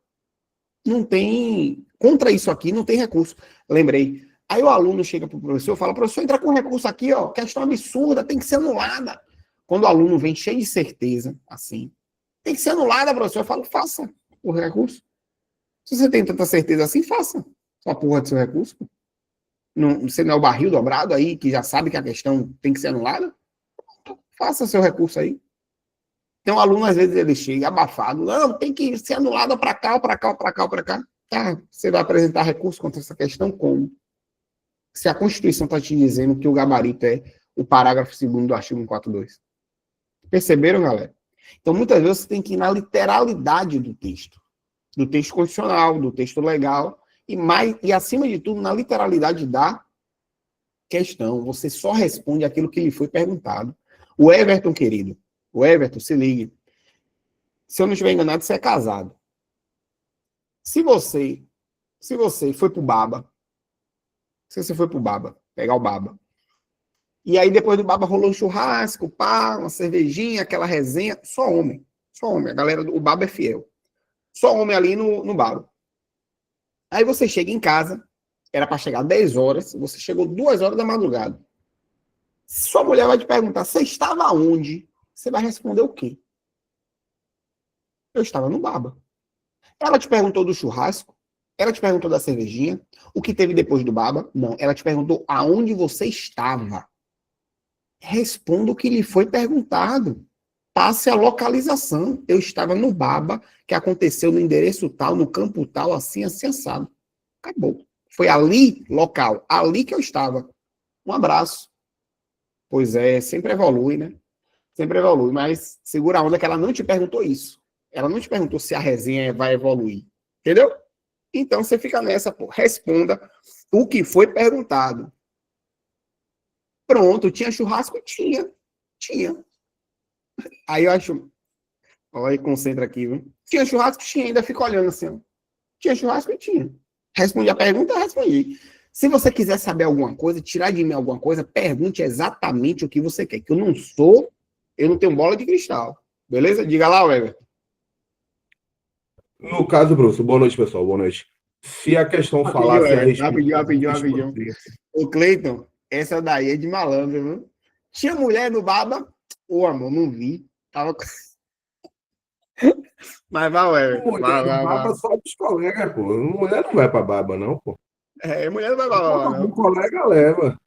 não tem... Contra isso aqui, não tem recurso. Lembrei. Aí o aluno chega para o professor e fala, professor, entra com recurso aqui, ó, questão absurda, tem que ser anulada. Quando o aluno vem cheio de certeza, assim, tem que ser anulada, professor. Eu falo, faça o recurso. Se você tem tanta certeza assim, faça a porra do seu recurso. Não, você não é o barril dobrado aí, que já sabe que a questão tem que ser anulada? Faça seu recurso aí. Então, o aluno, às vezes, ele chega abafado. Não, tem que ser anulada para cá, para cá, para cá, para cá. Tá, você vai apresentar recurso contra essa questão como? Se a Constituição está te dizendo que o gabarito é o parágrafo 2º do artigo 142. Perceberam, galera? Então, muitas vezes, você tem que ir na literalidade do texto constitucional, do texto legal, e acima de tudo, na literalidade da questão, você só responde aquilo que lhe foi perguntado. O Everton, querido, o Everton, se ligue. Se eu não estiver enganado, você é casado. Se você foi pro Baba, se você foi pro Baba, pegar o Baba, e aí depois do Baba rolou um churrasco, pá, uma cervejinha, aquela resenha, só homem, a galera do Baba é fiel. Só homem ali no Baba. Aí você chega em casa, era para chegar 10 horas, você chegou 2 horas da madrugada. Sua mulher vai te perguntar, você estava onde? Você vai responder o quê? Eu estava no Baba. Ela te perguntou do churrasco? Ela te perguntou da cervejinha? O que teve depois do Baba? Não. Ela te perguntou aonde você estava. Responda o que lhe foi perguntado. Passe a localização. Eu estava no Baba, que aconteceu no endereço tal, no campo tal, assim, assim, assado. Acabou. Foi ali, local, ali que eu estava. Um abraço. Pois é, sempre evolui, né? Sempre evolui, mas segura a onda que ela não te perguntou isso. Ela não te perguntou se a resenha vai evoluir. Entendeu? Então você fica nessa, pô. Responda o que foi perguntado. Pronto, tinha churrasco? Tinha. Tinha. Aí eu acho. Olha, concentra aqui, viu? Tinha churrasco? Tinha, ainda fica olhando assim. Ó. Tinha churrasco? Tinha. Respondi a pergunta, eu respondi. Se você quiser saber alguma coisa, tirar de mim alguma coisa, pergunte exatamente o que você quer. Que eu não tenho bola de cristal. Beleza? Diga lá, Everton. No caso, professor, boa noite, pessoal, boa noite. Se a questão Rapidinho, falasse a Everton. respeito Rapidinho. Ô, Cleiton, essa daí é de malandro, viu? Tinha mulher no Baba? Ô, amor, não vi. Tava... Mas vai, Everton. mulher no Vai. baba só dos colegas, pô. Mulher não vai pra baba, não, pô. Mulher não vai Baba, Um não. colega leva.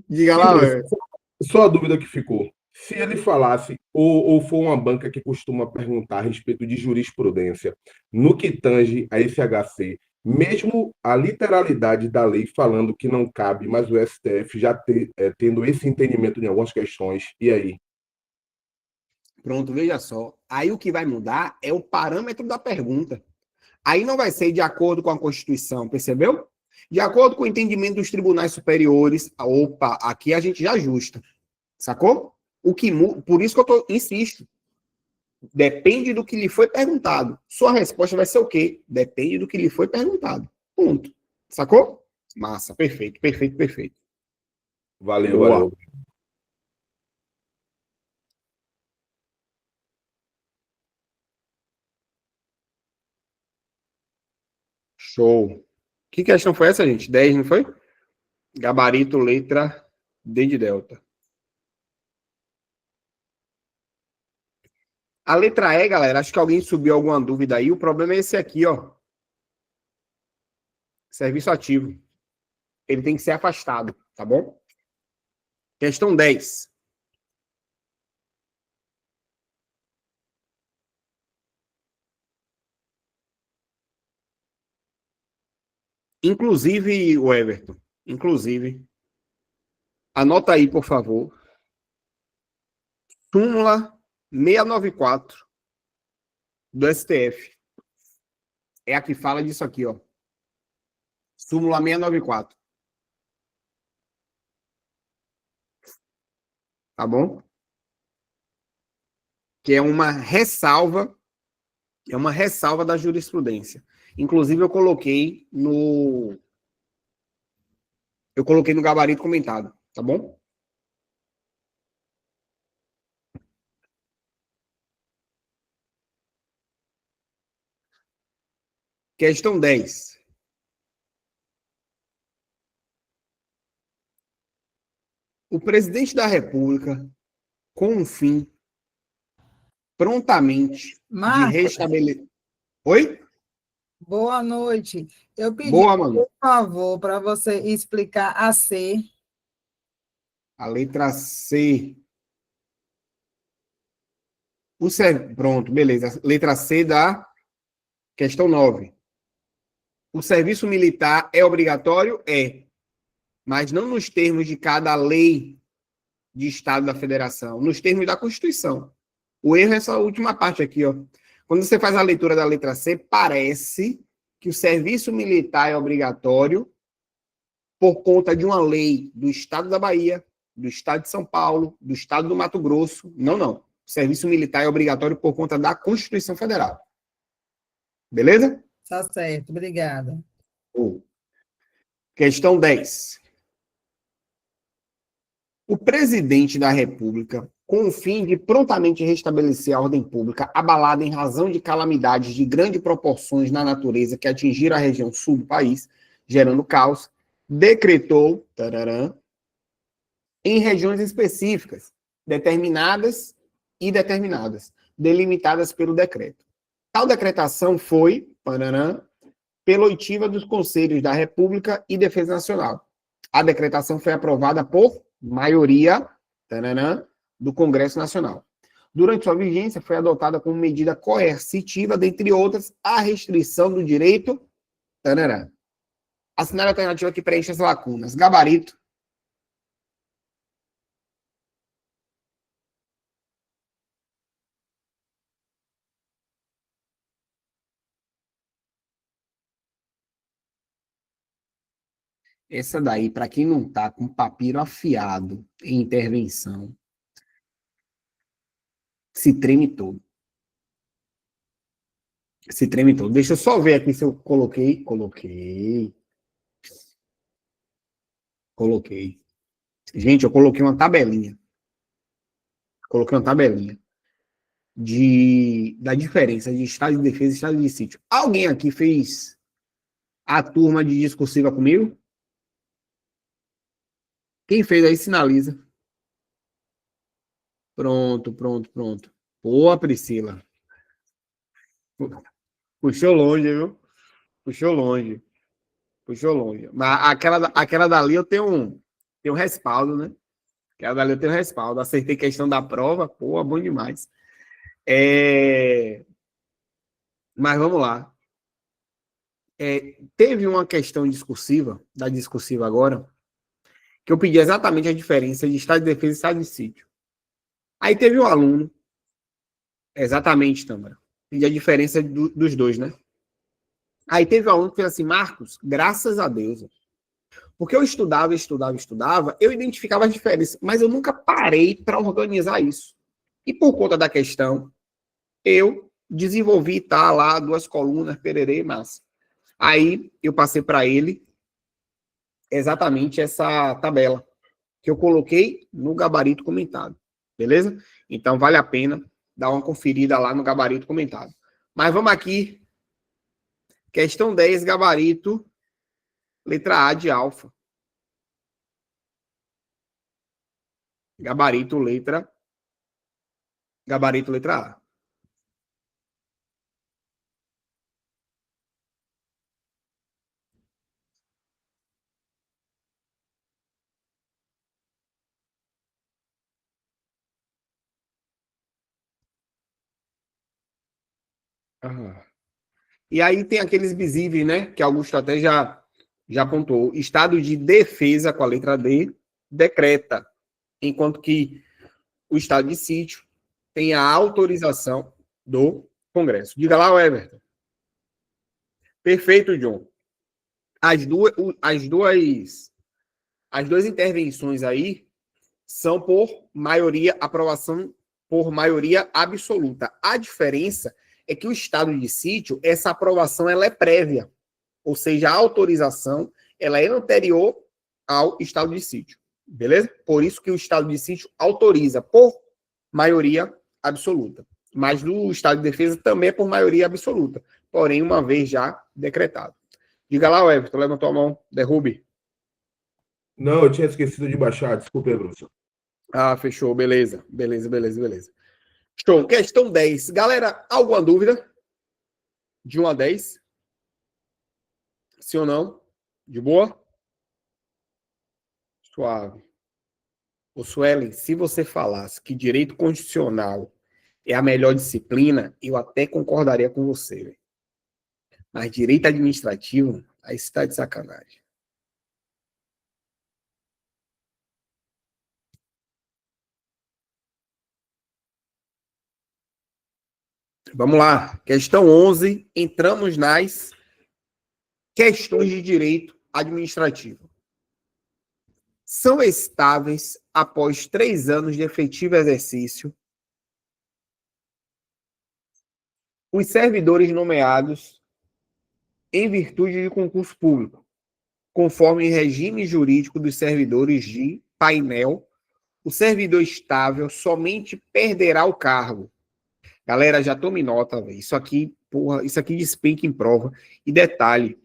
Diga Sim, lá, professor. Everton. Só a dúvida que ficou. Se ele falasse, ou for uma banca que costuma perguntar a respeito de jurisprudência, no que tange a esse HC, mesmo a literalidade da lei falando que não cabe, mas o STF já tendo esse entendimento em algumas questões, e aí? Pronto, veja só. Aí o que vai mudar é o parâmetro da pergunta. Aí não vai ser de acordo com a Constituição, percebeu? De acordo com o entendimento dos tribunais superiores, opa, aqui a gente já ajusta. Sacou? Por isso que insisto. Depende do que lhe foi perguntado. Sua resposta vai ser o quê? Depende do que lhe foi perguntado. Ponto. Sacou? Massa, perfeito. Valeu, Boa. valeu. Show. Que questão foi essa, gente? 10, não foi? Gabarito, letra D de delta. A letra E, galera, acho que alguém subiu alguma dúvida aí. O problema é esse aqui, ó. Serviço ativo. Ele tem que ser afastado, tá bom? Questão 10. Inclusive, o Everton, anota aí, por favor. Súmula 694 do STF. É a que fala disso aqui, ó. Súmula 694. Tá bom? Que é uma ressalva da jurisprudência. Inclusive, eu coloquei no gabarito comentado, tá bom? Questão 10. O presidente da República, com o fim prontamente de restabelecer. Oi? Boa noite. Eu pedi, Boa, mano. por favor, para você explicar a C. A letra C. Pronto, beleza. Letra C da questão 9. O serviço militar é obrigatório? É. Mas não nos termos de cada lei de Estado da Federação, nos termos da Constituição. O erro é essa última parte aqui, ó. Quando você faz a leitura da letra C, parece que o serviço militar é obrigatório, por conta de uma lei do Estado da Bahia, do Estado de São Paulo, do Estado do Mato Grosso. Não, não. O serviço militar é obrigatório por conta da Constituição Federal. Beleza? Tá certo, obrigada. Questão 10. O presidente da República, com o fim de prontamente restabelecer a ordem pública abalada em razão de calamidades de grandes proporções na natureza que atingiram a região sul do país, gerando caos, decretou, em regiões específicas, determinadas e determinadas, delimitadas pelo decreto. Tal decretação foi, pela oitiva dos Conselhos da República e Defesa Nacional. A decretação foi aprovada por maioria do Congresso Nacional. Durante sua vigência, foi adotada como medida coercitiva, dentre outras, a restrição do direito. Assinale a alternativa que preenche as lacunas. Gabarito. Essa daí, para quem não está com papiro afiado em intervenção, se treme todo. Se treme todo. Deixa eu só ver aqui se eu coloquei. Coloquei. Gente, eu coloquei uma tabelinha. Da diferença de estado de defesa e estado de sítio. Alguém aqui fez a turma de discursiva comigo? Quem fez aí, sinaliza. Pronto. Boa, Priscila. Puxou longe, viu? Puxou longe. Mas aquela dali eu tenho um respaldo, né? Aquela dali eu tenho respaldo. Acertei questão da prova. Pô, bom demais. Mas vamos lá. Teve uma questão discursiva, da discursiva agora, que eu pedi exatamente a diferença de estado de defesa e estado de sítio. Aí teve um aluno, exatamente, Tâmara, pedi a diferença dos dois, né? Aí teve um aluno que fez assim, Marcos, graças a Deus, porque eu estudava, eu identificava as diferenças, mas eu nunca parei para organizar isso. E por conta da questão, eu desenvolvi, lá, 2 colunas, pererê e massa. Aí eu passei para ele exatamente essa tabela que eu coloquei no gabarito comentado. Beleza? Então vale a pena dar uma conferida lá no gabarito comentado. Mas vamos aqui. Questão 10, gabarito, letra A de alfa. Gabarito, letra A. E aí tem aqueles visíveis, né? Que Augusto até já apontou. Estado de defesa, com a letra D, decreta. Enquanto que o estado de sítio tem a autorização do Congresso. Diga lá, Everton. Perfeito, John. As duas intervenções aí são por maioria, aprovação por maioria absoluta. A diferença é que o estado de sítio, essa aprovação ela é prévia, ou seja, a autorização ela é anterior ao estado de sítio, beleza? Por isso que o estado de sítio autoriza por maioria absoluta. Mas no estado de defesa também é por maioria absoluta, porém uma vez já decretado. Diga lá, Everton, levantou a mão, derrube. Não, eu tinha esquecido de baixar, desculpe, Bruno. Fechou, beleza. Show. Questão 10. Galera, alguma dúvida? De 1 a 10? Sim ou não? De boa? Suave. Ô, Suelen, se você falasse que direito constitucional é a melhor disciplina, eu até concordaria com você, véio. Mas direito administrativo, aí você tá de sacanagem. Vamos lá. Questão 11. Entramos nas questões de direito administrativo. são estáveis após 3 anos de efetivo exercício. Os servidores nomeados em virtude de concurso público, conforme regime jurídico dos servidores de painel, o servidor estável somente perderá o cargo. Galera, já tome nota, véio. Isso aqui despenca em prova. E detalhe,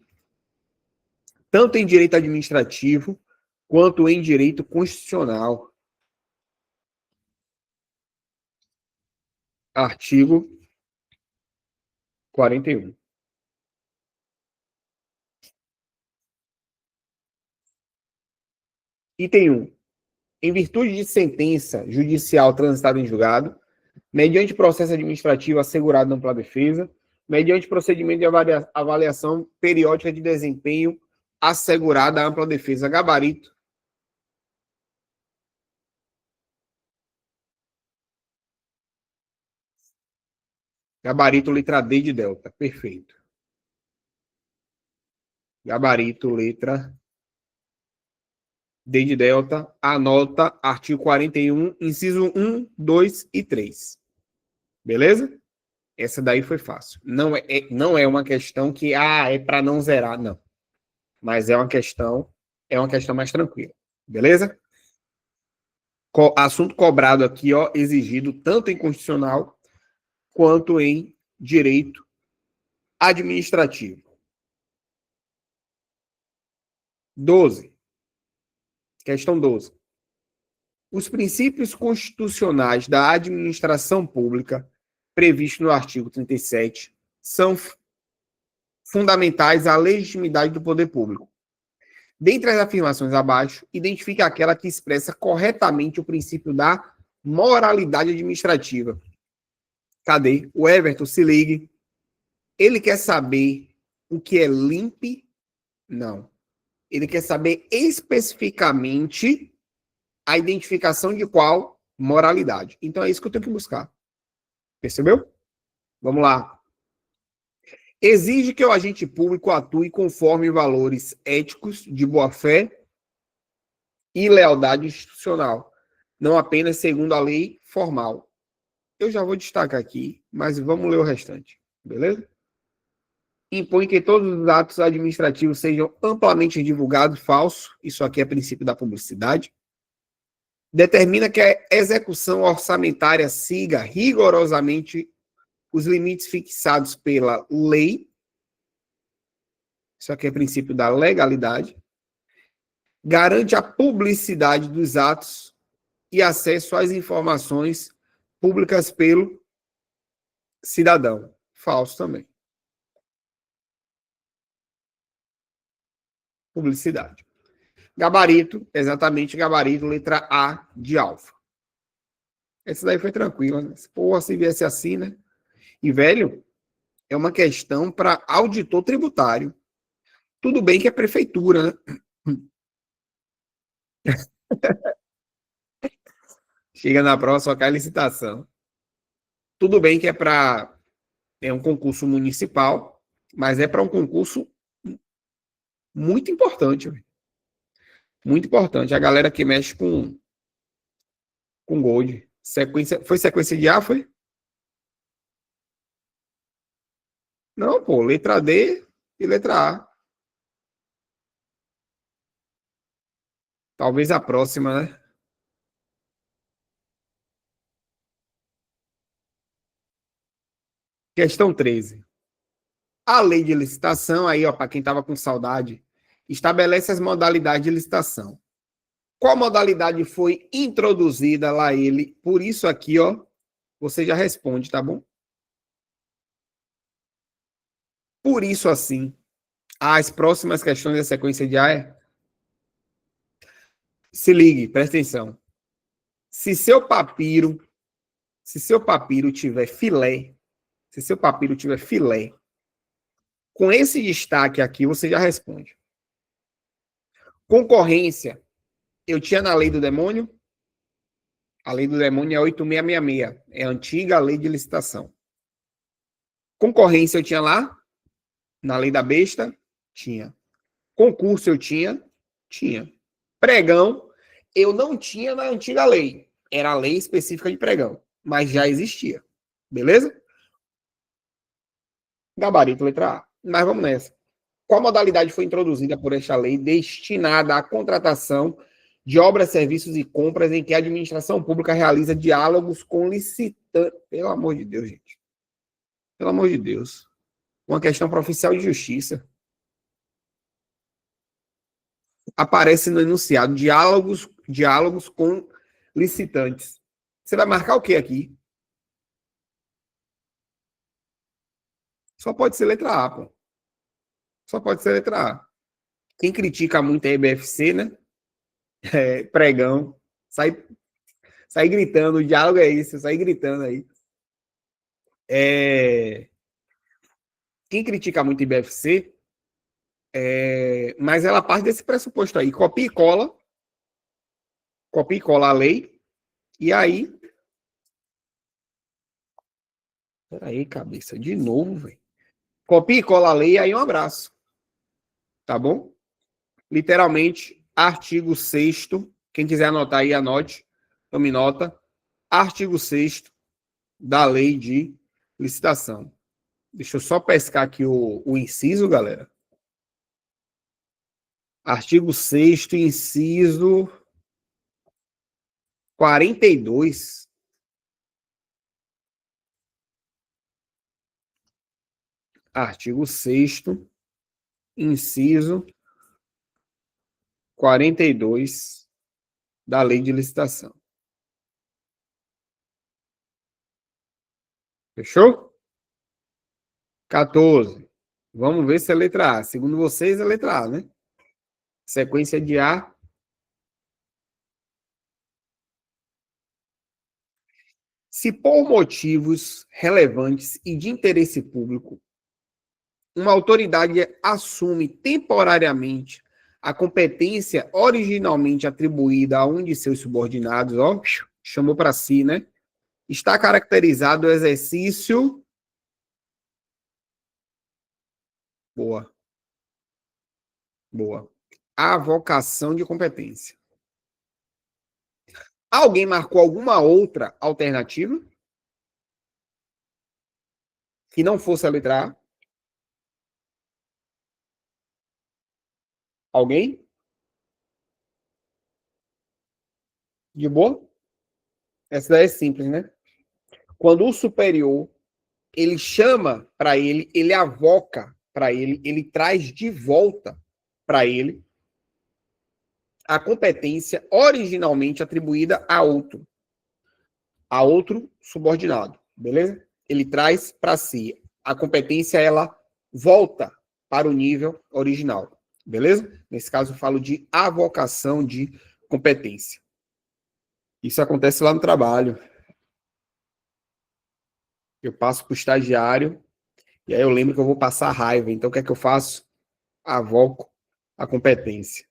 tanto em direito administrativo quanto em direito constitucional. Artigo 41. Item 1. Em virtude de sentença judicial transitada em julgado, mediante processo administrativo assegurado na ampla defesa, mediante procedimento de avaliação periódica de desempenho assegurada à ampla defesa, gabarito. Gabarito letra D de delta. Perfeito. Gabarito letra D de delta. Anota artigo 41, inciso 1, 2 e 3. Beleza? Essa daí foi fácil. Não é uma questão que é para não zerar, não. Mas é uma questão mais tranquila. Beleza? Assunto cobrado aqui, ó, exigido tanto em constitucional quanto em direito administrativo. 12. Questão 12. Os princípios constitucionais da administração pública, previstos no artigo 37, são fundamentais à legitimidade do poder público. Dentre as afirmações abaixo, identifique aquela que expressa corretamente o princípio da moralidade administrativa. Cadê? O Everton, se ligue. Ele quer saber o que é limpe? Não. Ele quer saber especificamente a identificação de qual moralidade. Então é isso que eu tenho que buscar. Percebeu? Vamos lá. Exige que o agente público atue conforme valores éticos de boa-fé e lealdade institucional, não apenas segundo a lei formal. Eu já vou destacar aqui, mas vamos ler o restante, beleza? Impõe que todos os atos administrativos sejam amplamente divulgados, falso, isso aqui é princípio da publicidade. Determina que a execução orçamentária siga rigorosamente os limites fixados pela lei, isso aqui é princípio da legalidade. Garante a publicidade dos atos e acesso às informações públicas pelo cidadão. Falso também. Publicidade. Gabarito, exatamente gabarito, letra A de alfa. Essa daí foi tranquila, né? Porra, se viesse assim, né? E, velho, é uma questão para auditor tributário. Tudo bem que é prefeitura, né? Chega na prova, só cai licitação. Tudo bem que é um concurso municipal, mas é para um concurso muito importante. Véio. Muito importante. A galera que mexe com Gold. Foi sequência de A, foi? Não, pô. Letra D e letra A. Talvez a próxima, né? Questão 13. A lei de licitação, aí, ó, para quem estava com saudade, estabelece as modalidades de licitação. Qual modalidade foi introduzida lá ele? Por isso aqui, ó, você já responde, tá bom? Por isso, assim, as próximas questões da sequência de A é... Se ligue, presta atenção. Se seu papiro tiver filé, com esse destaque aqui, você já responde. Concorrência, eu tinha na lei do demônio. A lei do demônio é 8666. É a antiga lei de licitação. Concorrência eu tinha lá. Na lei da besta, tinha. Concurso eu tinha. Tinha. Pregão, eu não tinha na antiga lei. Era a lei específica de pregão, mas já existia. Beleza? Gabarito, letra A. Mas vamos nessa. Qual modalidade foi introduzida por esta lei destinada à contratação de obras, serviços e compras em que a administração pública realiza diálogos com licitantes? Pelo amor de Deus, gente. Pelo amor de Deus. Uma questão para oficial de justiça. Aparece no enunciado diálogos com licitantes. Você vai marcar o que aqui? Só pode ser letra A, pô. Só pode ser letra A. Quem critica muito a EBFC, né? Pregão. Sai gritando, o diálogo é isso, sai gritando aí. Quem critica muito a IBFC, mas ela parte desse pressuposto aí. Copia e cola a lei, e aí... Peraí, cabeça, de novo, velho. Copia e cola a lei, e aí um abraço. Tá bom? Literalmente, artigo 6º, quem quiser anotar aí, anote, tome nota. Artigo 6º da lei de licitação. Deixa eu só pescar aqui o inciso, galera. Artigo 6º, inciso 42. Artigo 6º, inciso 42 da lei de licitação. Fechou? 14. Vamos ver se é letra A. Segundo vocês, é letra A, né? Sequência de A. Se por motivos relevantes e de interesse público, uma autoridade assume temporariamente a competência originalmente atribuída a um de seus subordinados, ó, chamou para si, né? Está caracterizado o exercício... Boa. A avocação de competência. Alguém marcou alguma outra alternativa? Que não fosse a letra A? Alguém? De boa? Essa daí é simples, né? Quando o superior, ele chama para ele, ele avoca para ele traz de volta para ele a competência originalmente atribuída a outro subordinado, beleza? Ele traz para si. A competência, ela volta para o nível original, beleza? Nesse caso, eu falo de avocação de competência. Isso acontece lá no trabalho. Eu passo para o estagiário, e aí eu lembro que eu vou passar raiva. Então, o que é que eu faço? Avoco a competência.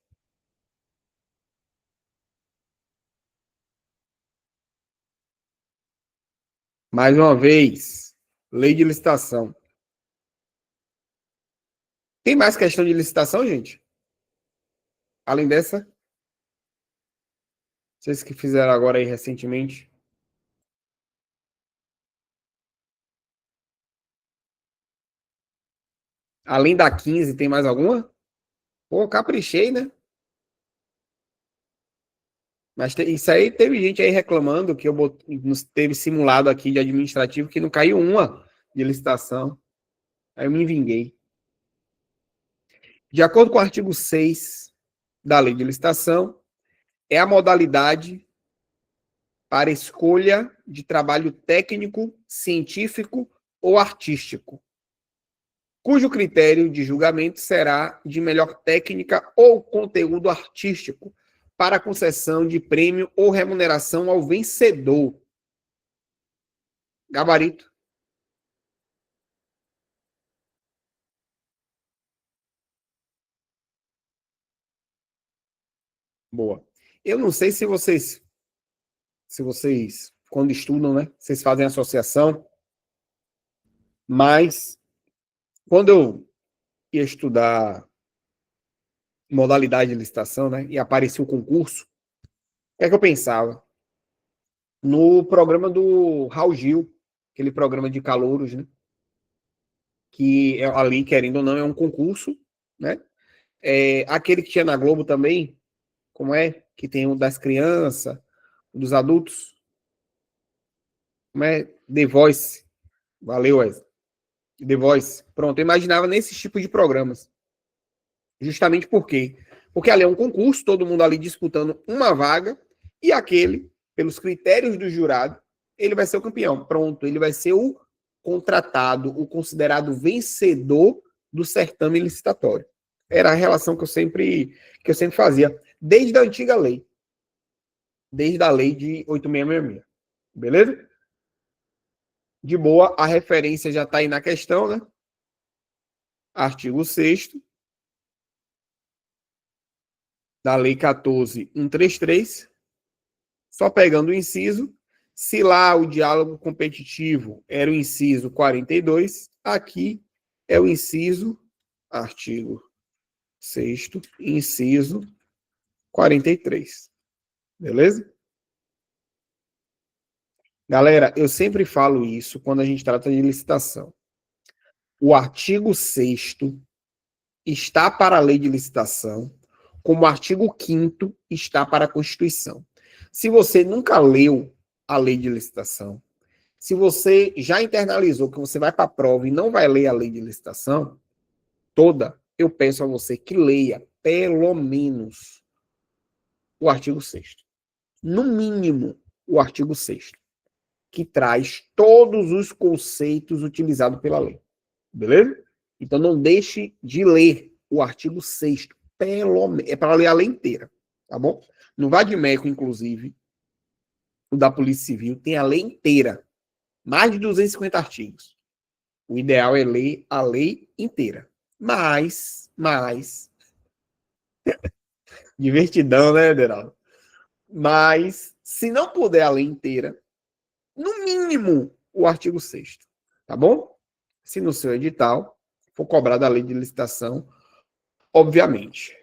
Mais uma vez, lei de licitação. Tem mais questão de licitação, gente? Além dessa? Vocês que fizeram agora aí recentemente? Além da 15, tem mais alguma? Pô, caprichei, né? Mas isso aí teve gente aí reclamando que teve simulado aqui de administrativo que não caiu uma de licitação. Aí eu me vinguei. De acordo com o artigo 6 da lei de licitação, é a modalidade para escolha de trabalho técnico, científico ou artístico, cujo critério de julgamento será de melhor técnica ou conteúdo artístico para concessão de prêmio ou remuneração ao vencedor. Gabarito. Boa. Eu não sei se vocês, quando estudam, né, vocês fazem associação, mas quando eu ia estudar modalidade de licitação, né, e apareceu o concurso, que é que eu pensava? No programa do Raul Gil, aquele programa de calouros, né? Que é, ali, querendo ou não, é um concurso, né? Aquele que tinha na Globo também, como é? Que tem o das crianças, o dos adultos, como é? The Voice. Valeu, Wesley. The Voice. Pronto, eu imaginava nesse tipo de programas. Justamente por quê? Porque ali é um concurso, todo mundo ali disputando uma vaga, e aquele, pelos critérios do jurado, ele vai ser o campeão. Pronto, ele vai ser o contratado, o considerado vencedor do certame licitatório. Era a relação que eu sempre fazia, desde a antiga lei. Desde a lei de 8666. Beleza? De boa, a referência já está aí na questão, né? Artigo 6º da Lei 14.133, só pegando o inciso, se lá o diálogo competitivo era o inciso 42, aqui é o inciso, artigo 6º, inciso 43. Beleza? Galera, eu sempre falo isso quando a gente trata de licitação. O artigo 6º está para a lei de licitação, como o artigo 5º está para a Constituição. Se você nunca leu a lei de licitação, se você já internalizou que você vai para a prova e não vai ler a lei de licitação toda, eu peço a você que leia pelo menos o artigo 6º. No mínimo, o artigo 6º, que traz todos os conceitos utilizados pela lei. Beleza? Então não deixe de ler o artigo 6º. É para ler a lei inteira. Tá bom? No Vadimeco, inclusive, o da Polícia Civil, tem a lei inteira. Mais de 250 artigos. O ideal é ler a lei inteira. Mas, divertidão, né, Ederaldo? Mas, se não puder a lei inteira, no mínimo, o artigo 6º. Tá bom? Se no seu edital for cobrado a lei de licitação, obviamente.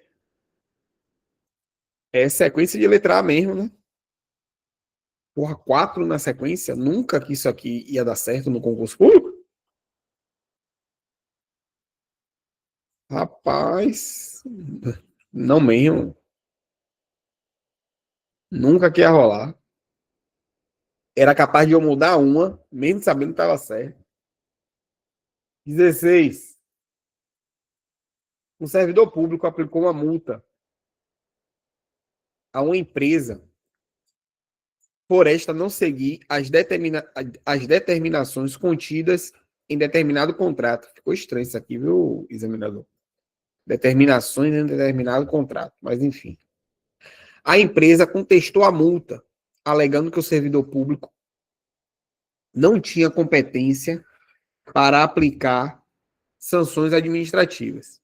É sequência de letra A mesmo, né? Porra, 4 na sequência? Nunca que isso aqui ia dar certo no concurso público? Rapaz, não mesmo. Nunca que ia rolar. Era capaz de eu mudar uma, mesmo sabendo que estava certo. 16. Um servidor público aplicou uma multa a uma empresa por esta não seguir as determinações contidas em determinado contrato. Ficou estranho isso aqui, viu, examinador? Determinações em determinado contrato, mas enfim. A empresa contestou a multa, alegando que o servidor público não tinha competência para aplicar sanções administrativas.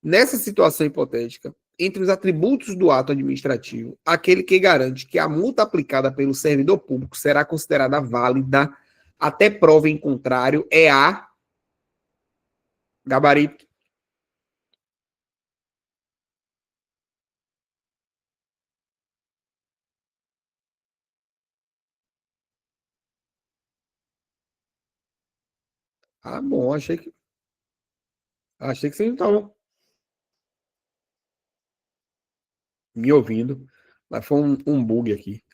Nessa situação hipotética, entre os atributos do ato administrativo, aquele que garante que a multa aplicada pelo servidor público será considerada válida até prova em contrário é a gabarito. Ah, bom, achei que vocês não estavam me ouvindo, mas foi um bug aqui.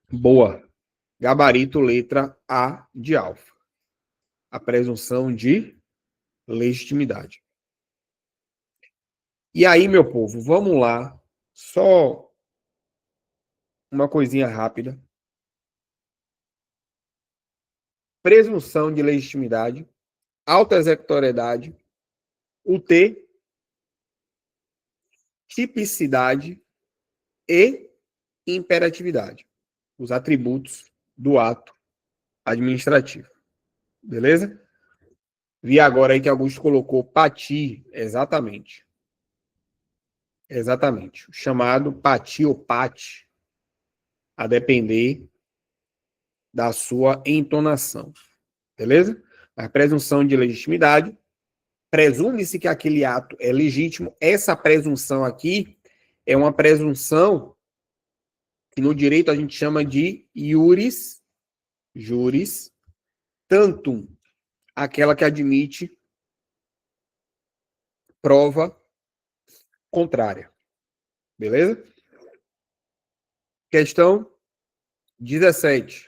Boa. Gabarito, letra A de alfa. A presunção de legitimidade. E aí, meu povo, vamos lá. Só uma coisinha rápida. Presunção de legitimidade, autoexecutoriedade, UT, tipicidade e imperatividade. Os atributos do ato administrativo. Beleza? Vi agora aí que Augusto colocou PATI, exatamente. Exatamente. O chamado PATI ou PAT, a depender da sua entonação. Beleza? A presunção de legitimidade, presume-se que aquele ato é legítimo. Essa presunção aqui é uma presunção que no direito a gente chama de iuris juris tantum, aquela que admite prova contrária. Beleza? Questão 17.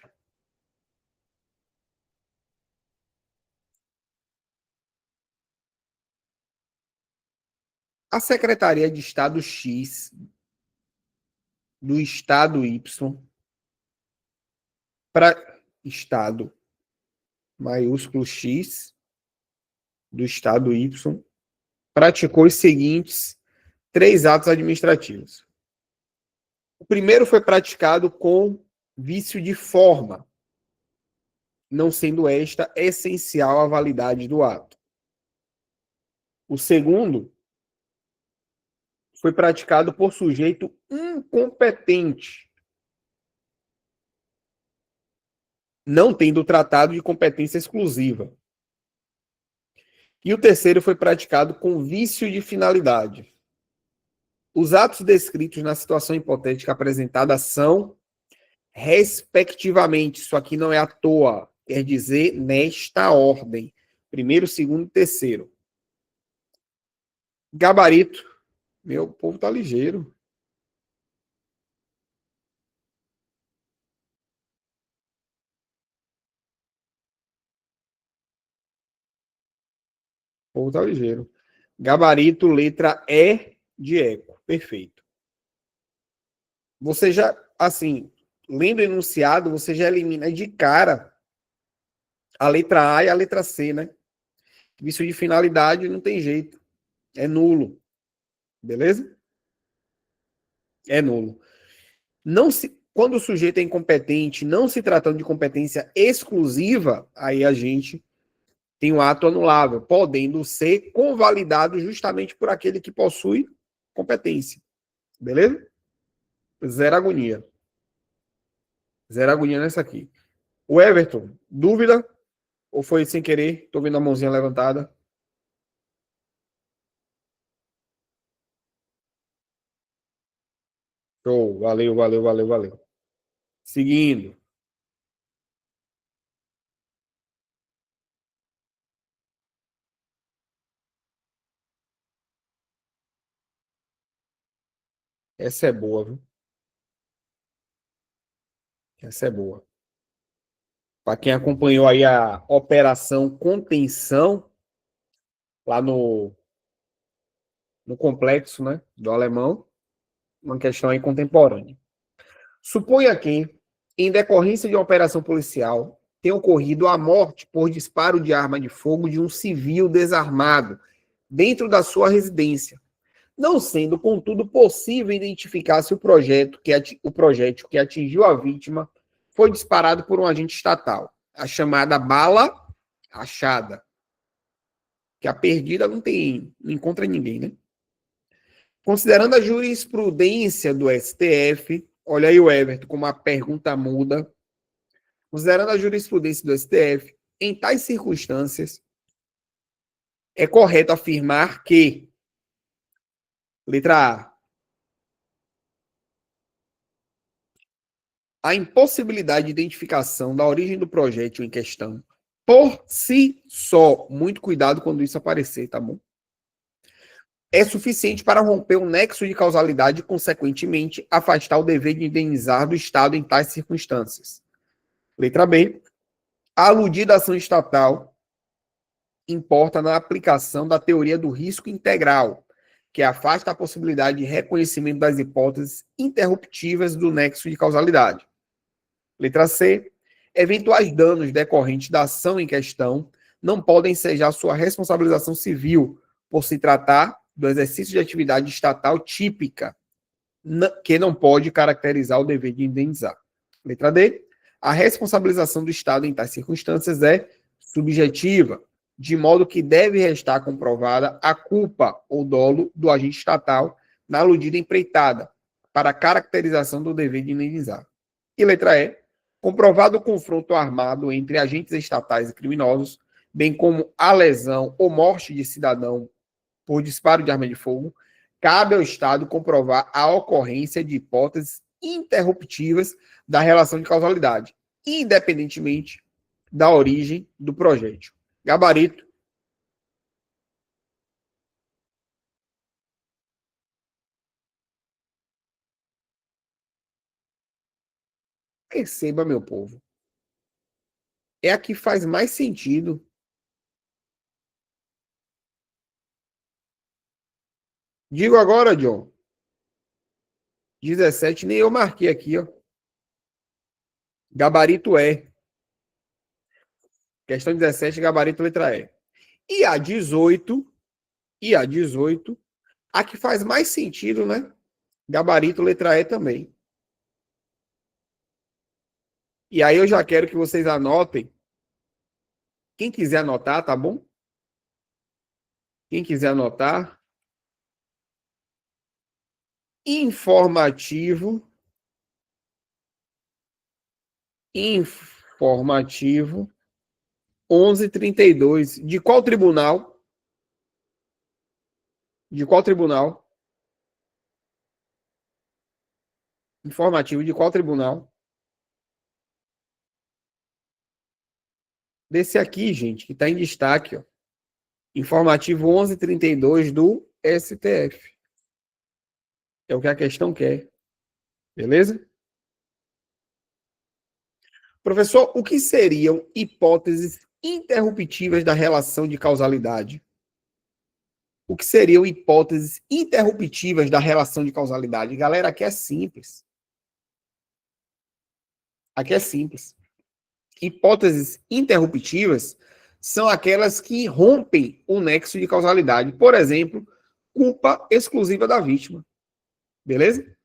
A Secretaria de Estado X do Estado Y para Estado maiúsculo X do Estado Y praticou os seguintes 3 atos administrativos. O primeiro foi praticado com vício de forma, não sendo esta essencial à validade do ato. O segundo foi praticado por sujeito incompetente, não tendo tratado de competência exclusiva. E o terceiro foi praticado com vício de finalidade. Os atos descritos na situação hipotética apresentada são, respectivamente, isso aqui não é à toa, quer dizer, nesta ordem. Primeiro, segundo e terceiro. Gabarito. Meu povo tá ligeiro. O povo tá ligeiro. Gabarito, letra E de eco. Perfeito. Você já, assim, lendo o enunciado, você já elimina de cara a letra A e a letra C, né? Vício de finalidade não tem jeito. É nulo. Beleza? É nulo. Quando o sujeito é incompetente, não se tratando de competência exclusiva, aí a gente tem um ato anulável, podendo ser convalidado justamente por aquele que possui competência. Beleza? Zero agonia. Zero agonia nessa aqui. O Everton, dúvida? Ou foi sem querer? Tô vendo a mãozinha levantada. Show. Valeu, valeu, valeu, valeu. Seguindo. Essa é boa, viu? Essa é boa. Para quem acompanhou aí a operação contenção lá no complexo, né, do Alemão, uma questão aí contemporânea. Suponha que, em decorrência de uma operação policial, tenha ocorrido a morte por disparo de arma de fogo de um civil desarmado dentro da sua residência, não sendo, contudo, possível identificar se o projétil que atingiu a vítima foi disparado por um agente estatal, a chamada bala achada, que a perdida não encontra ninguém, né? Considerando a jurisprudência do STF, olha aí o Everton com uma pergunta muda. Considerando a jurisprudência do STF, em tais circunstâncias, é correto afirmar que, letra A impossibilidade de identificação da origem do projétil em questão, por si só, muito cuidado quando isso aparecer, tá bom? É suficiente para romper o nexo de causalidade e, consequentemente, afastar o dever de indenizar do Estado em tais circunstâncias. Letra B. A aludida ação estatal importa na aplicação da teoria do risco integral, que afasta a possibilidade de reconhecimento das hipóteses interruptivas do nexo de causalidade. Letra C. Eventuais danos decorrentes da ação em questão não podem ensejar sua responsabilização civil, por se tratar do exercício de atividade estatal típica, que não pode caracterizar o dever de indenizar. Letra D. A responsabilização do Estado em tais circunstâncias é subjetiva, de modo que deve restar comprovada a culpa ou dolo do agente estatal na aludida empreitada, para a caracterização do dever de indenizar. E letra E. Comprovado o confronto armado entre agentes estatais e criminosos, bem como a lesão ou morte de cidadão por disparo de arma de fogo, cabe ao Estado comprovar a ocorrência de hipóteses interruptivas da relação de causalidade, independentemente da origem do projétil. Gabarito. Perceba, meu povo. É a que faz mais sentido. Digo agora, John. 17, nem eu marquei aqui, ó. Gabarito E. Questão 17, gabarito letra E. E a 18, a que faz mais sentido, né? Gabarito letra E também. E aí eu já quero que vocês anotem. Quem quiser anotar, tá bom? Quem quiser anotar. Informativo 1132. De qual tribunal? De qual tribunal? Informativo de qual tribunal? Desse aqui, gente, que está em destaque, ó. Informativo 1132 do STF. É o que a questão quer. Beleza? Professor, o que seriam hipóteses interruptivas da relação de causalidade? O que seriam hipóteses interruptivas da relação de causalidade? Galera, aqui é simples. Aqui é simples. Hipóteses interruptivas são aquelas que rompem o nexo de causalidade. Por exemplo, culpa exclusiva da vítima. Beleza?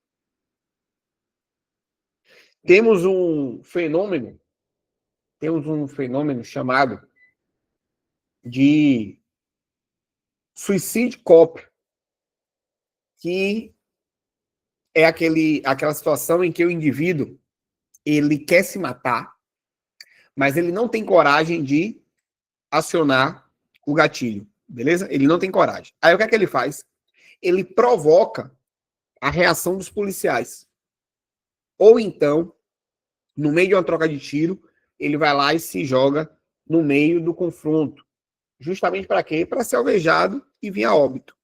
Temos um fenômeno chamado de suicídio cópio, que é aquela situação em que o indivíduo ele quer se matar, mas ele não tem coragem de acionar o gatilho, beleza? Ele não tem coragem. Aí o que é que ele faz? Ele provoca a reação dos policiais. Ou então, no meio de uma troca de tiro, ele vai lá e se joga no meio do confronto. Justamente para quê? Para ser alvejado e vir a óbito.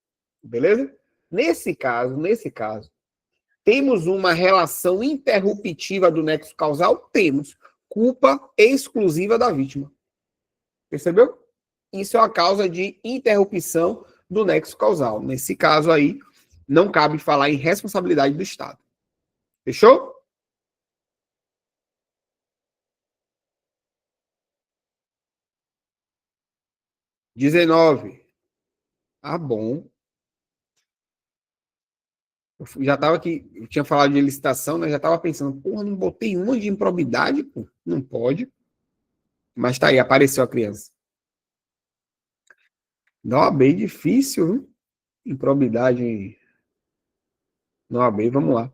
Beleza? Nesse caso, temos uma relação interruptiva do nexo causal? Temos. Culpa exclusiva da vítima. Percebeu? Isso é a causa de interrupção do nexo causal. Nesse caso aí, não cabe falar em responsabilidade do Estado. Fechou? XIX. Ah, bom. Eu já estava aqui, eu tinha falado de licitação, né? Já estava pensando, porra, não botei uma de improbidade, pô. Não pode. Mas tá aí, apareceu a criança. Não, bem difícil, viu? Improbidade no AB, vamos lá.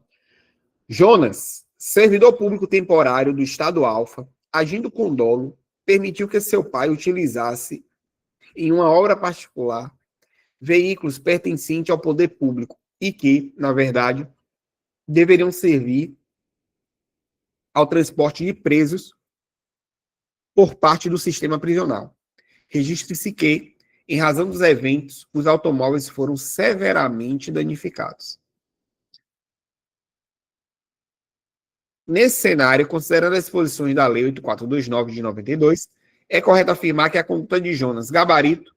Jonas, servidor público temporário do Estado Alfa, agindo com dolo, permitiu que seu pai utilizasse, em uma obra particular, veículos pertencentes ao poder público e que, na verdade, deveriam servir ao transporte de presos por parte do sistema prisional. Registre-se que, em razão dos eventos, os automóveis foram severamente danificados. Nesse cenário, considerando as disposições da Lei 8429 de 92, é correto afirmar que a conduta de Jonas, gabarito,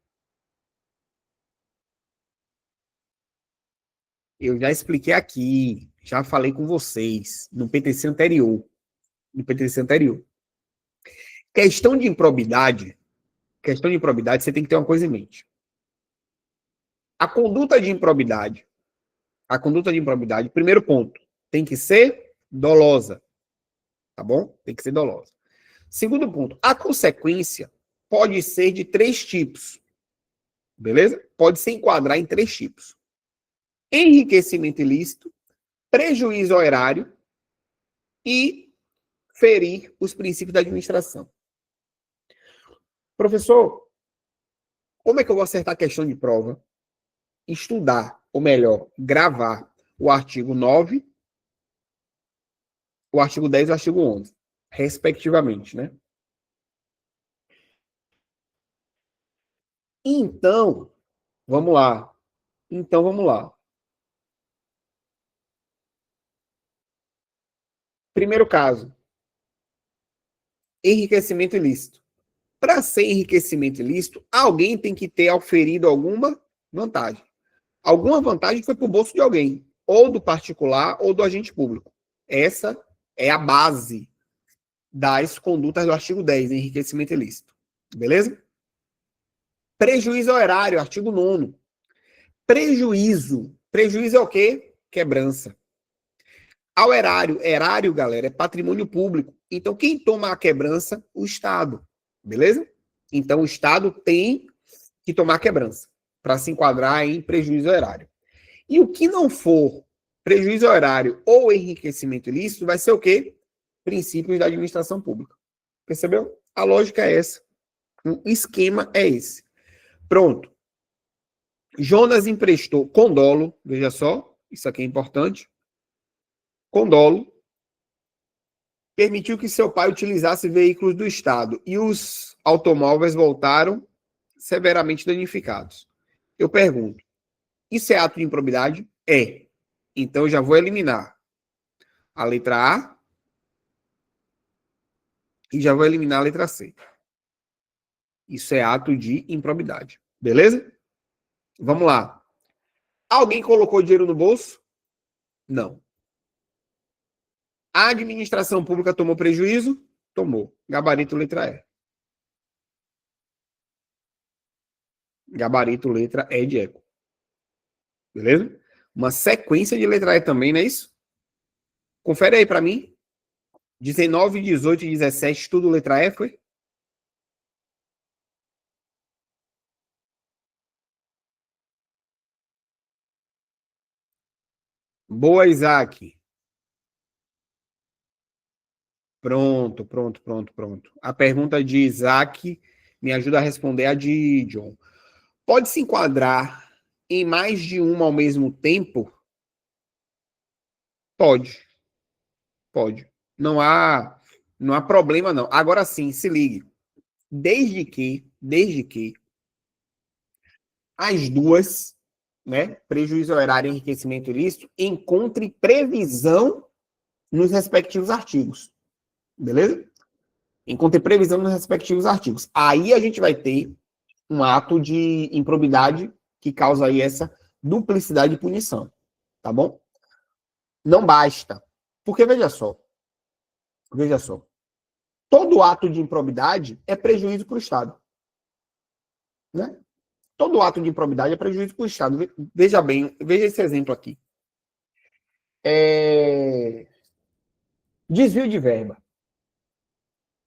eu já expliquei aqui, já falei com vocês, no PTC anterior. Questão de improbidade, você tem que ter uma coisa em mente. A conduta de improbidade, primeiro ponto, tem que ser dolosa. Tá bom? Tem que ser dolosa. Segundo ponto, a consequência pode ser de 3 tipos. Beleza? Pode se enquadrar em 3 tipos. Enriquecimento ilícito, prejuízo ao erário e ferir os princípios da administração. Professor, como é que eu vou acertar a questão de prova? Estudar. ou melhor, gravar o artigo 9, o artigo 10 e o artigo 11, respectivamente, né? Então, vamos lá. Primeiro caso, enriquecimento ilícito. Para ser enriquecimento ilícito, alguém tem que ter auferido alguma vantagem. Alguma vantagem foi para o bolso de alguém, ou do particular ou do agente público. Essa é a base das condutas do artigo 10, enriquecimento ilícito. Beleza? Prejuízo ao erário, artigo 9º. Prejuízo. Prejuízo é o quê? Quebrança. Ao erário. Erário, galera, é patrimônio público. Então, quem toma a quebrança? O Estado. Beleza? Então, o Estado tem que tomar a quebrança para se enquadrar em prejuízo ao erário. E o que não for prejuízo ao erário ou enriquecimento ilícito vai ser o quê? Princípios da administração pública. Percebeu? A lógica é essa. O esquema é esse. Pronto. Jonas emprestou com dolo, veja só, isso aqui é importante. Com dolo, permitiu que seu pai utilizasse veículos do Estado e os automóveis voltaram severamente danificados. Eu pergunto, isso é ato de improbidade? É. Então, eu já vou eliminar a letra A e já vou eliminar a letra C. Isso é ato de improbidade. Beleza? Vamos lá. Alguém colocou dinheiro no bolso? Não. A administração pública tomou prejuízo? Tomou. Gabarito, letra E. Gabarito, letra E de eco. Beleza? Uma sequência de letra E também, não é isso? Confere aí para mim. 19, 18 e 17, tudo letra E, foi? Boa, Isaac. Pronto. A pergunta de Isaac me ajuda a responder a de John. Pode se enquadrar em mais de uma ao mesmo tempo? Pode. Não há problema, não. Agora sim, se ligue. Desde que as duas, né, prejuízo ao erário e enriquecimento ilícito, encontre previsão nos respectivos artigos. Beleza? Encontre previsão nos respectivos artigos. Aí a gente vai ter um ato de improbidade que causa aí essa duplicidade de punição. Tá bom? Não basta. Porque, veja só. Todo ato de improbidade é prejuízo para o Estado. Né? Todo ato de improbidade é prejuízo para o Estado. Veja bem, veja esse exemplo aqui. Desvio de verba.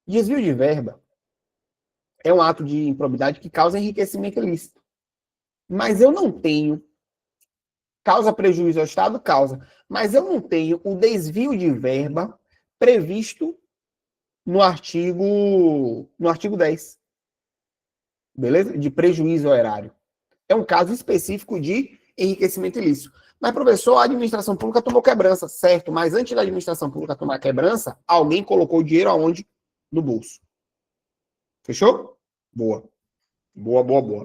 Desvio de verba é um ato de improbidade que causa enriquecimento ilícito. Mas eu não tenho. Causa prejuízo ao Estado? Causa. Mas eu não tenho o desvio de verba previsto no artigo 10. Beleza? De prejuízo ao erário. É um caso específico de enriquecimento ilícito. Mas, professor, a administração pública tomou quebrança, certo? Mas antes da administração pública tomar quebrança, alguém colocou o dinheiro aonde? No bolso. Fechou? Boa.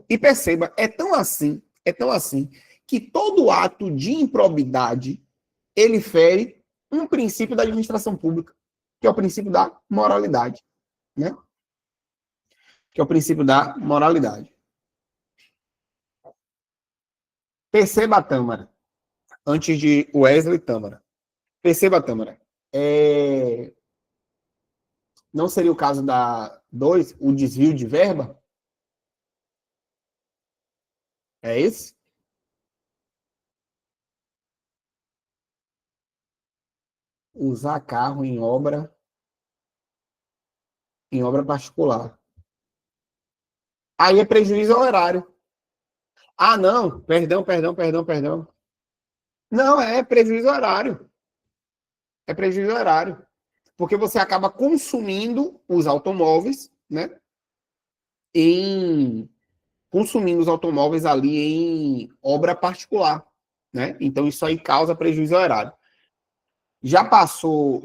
E perceba, é tão assim, que todo ato de improbidade, ele fere um princípio da administração pública, que é o princípio da moralidade. Né? Que é o princípio da moralidade. Perceba, Tâmara, antes de Wesley, Tâmara. Perceba, Tâmara. Não seria o caso da 2, o desvio de verba? É esse? Usar carro em obra particular. Aí é prejuízo ao erário. Ah, não, perdão. Não, é prejuízo ao erário. É prejuízo ao erário. Porque você acaba consumindo os automóveis, né? Consumindo os automóveis ali em obra particular. né? Então, isso aí causa prejuízo ao erário. Já passou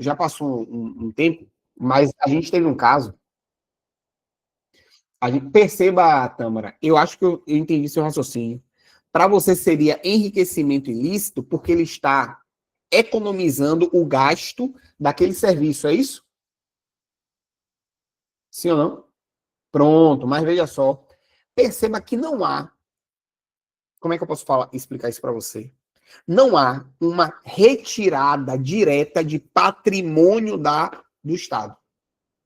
um tempo, mas a gente teve um caso. Perceba, Tâmara, eu acho que eu entendi seu raciocínio. Para você seria enriquecimento ilícito porque ele está economizando o gasto daquele serviço, é isso? Sim ou não? Pronto, mas veja só. Perceba que não há. Como é que eu posso explicar isso para você? Não há uma retirada direta de patrimônio do Estado.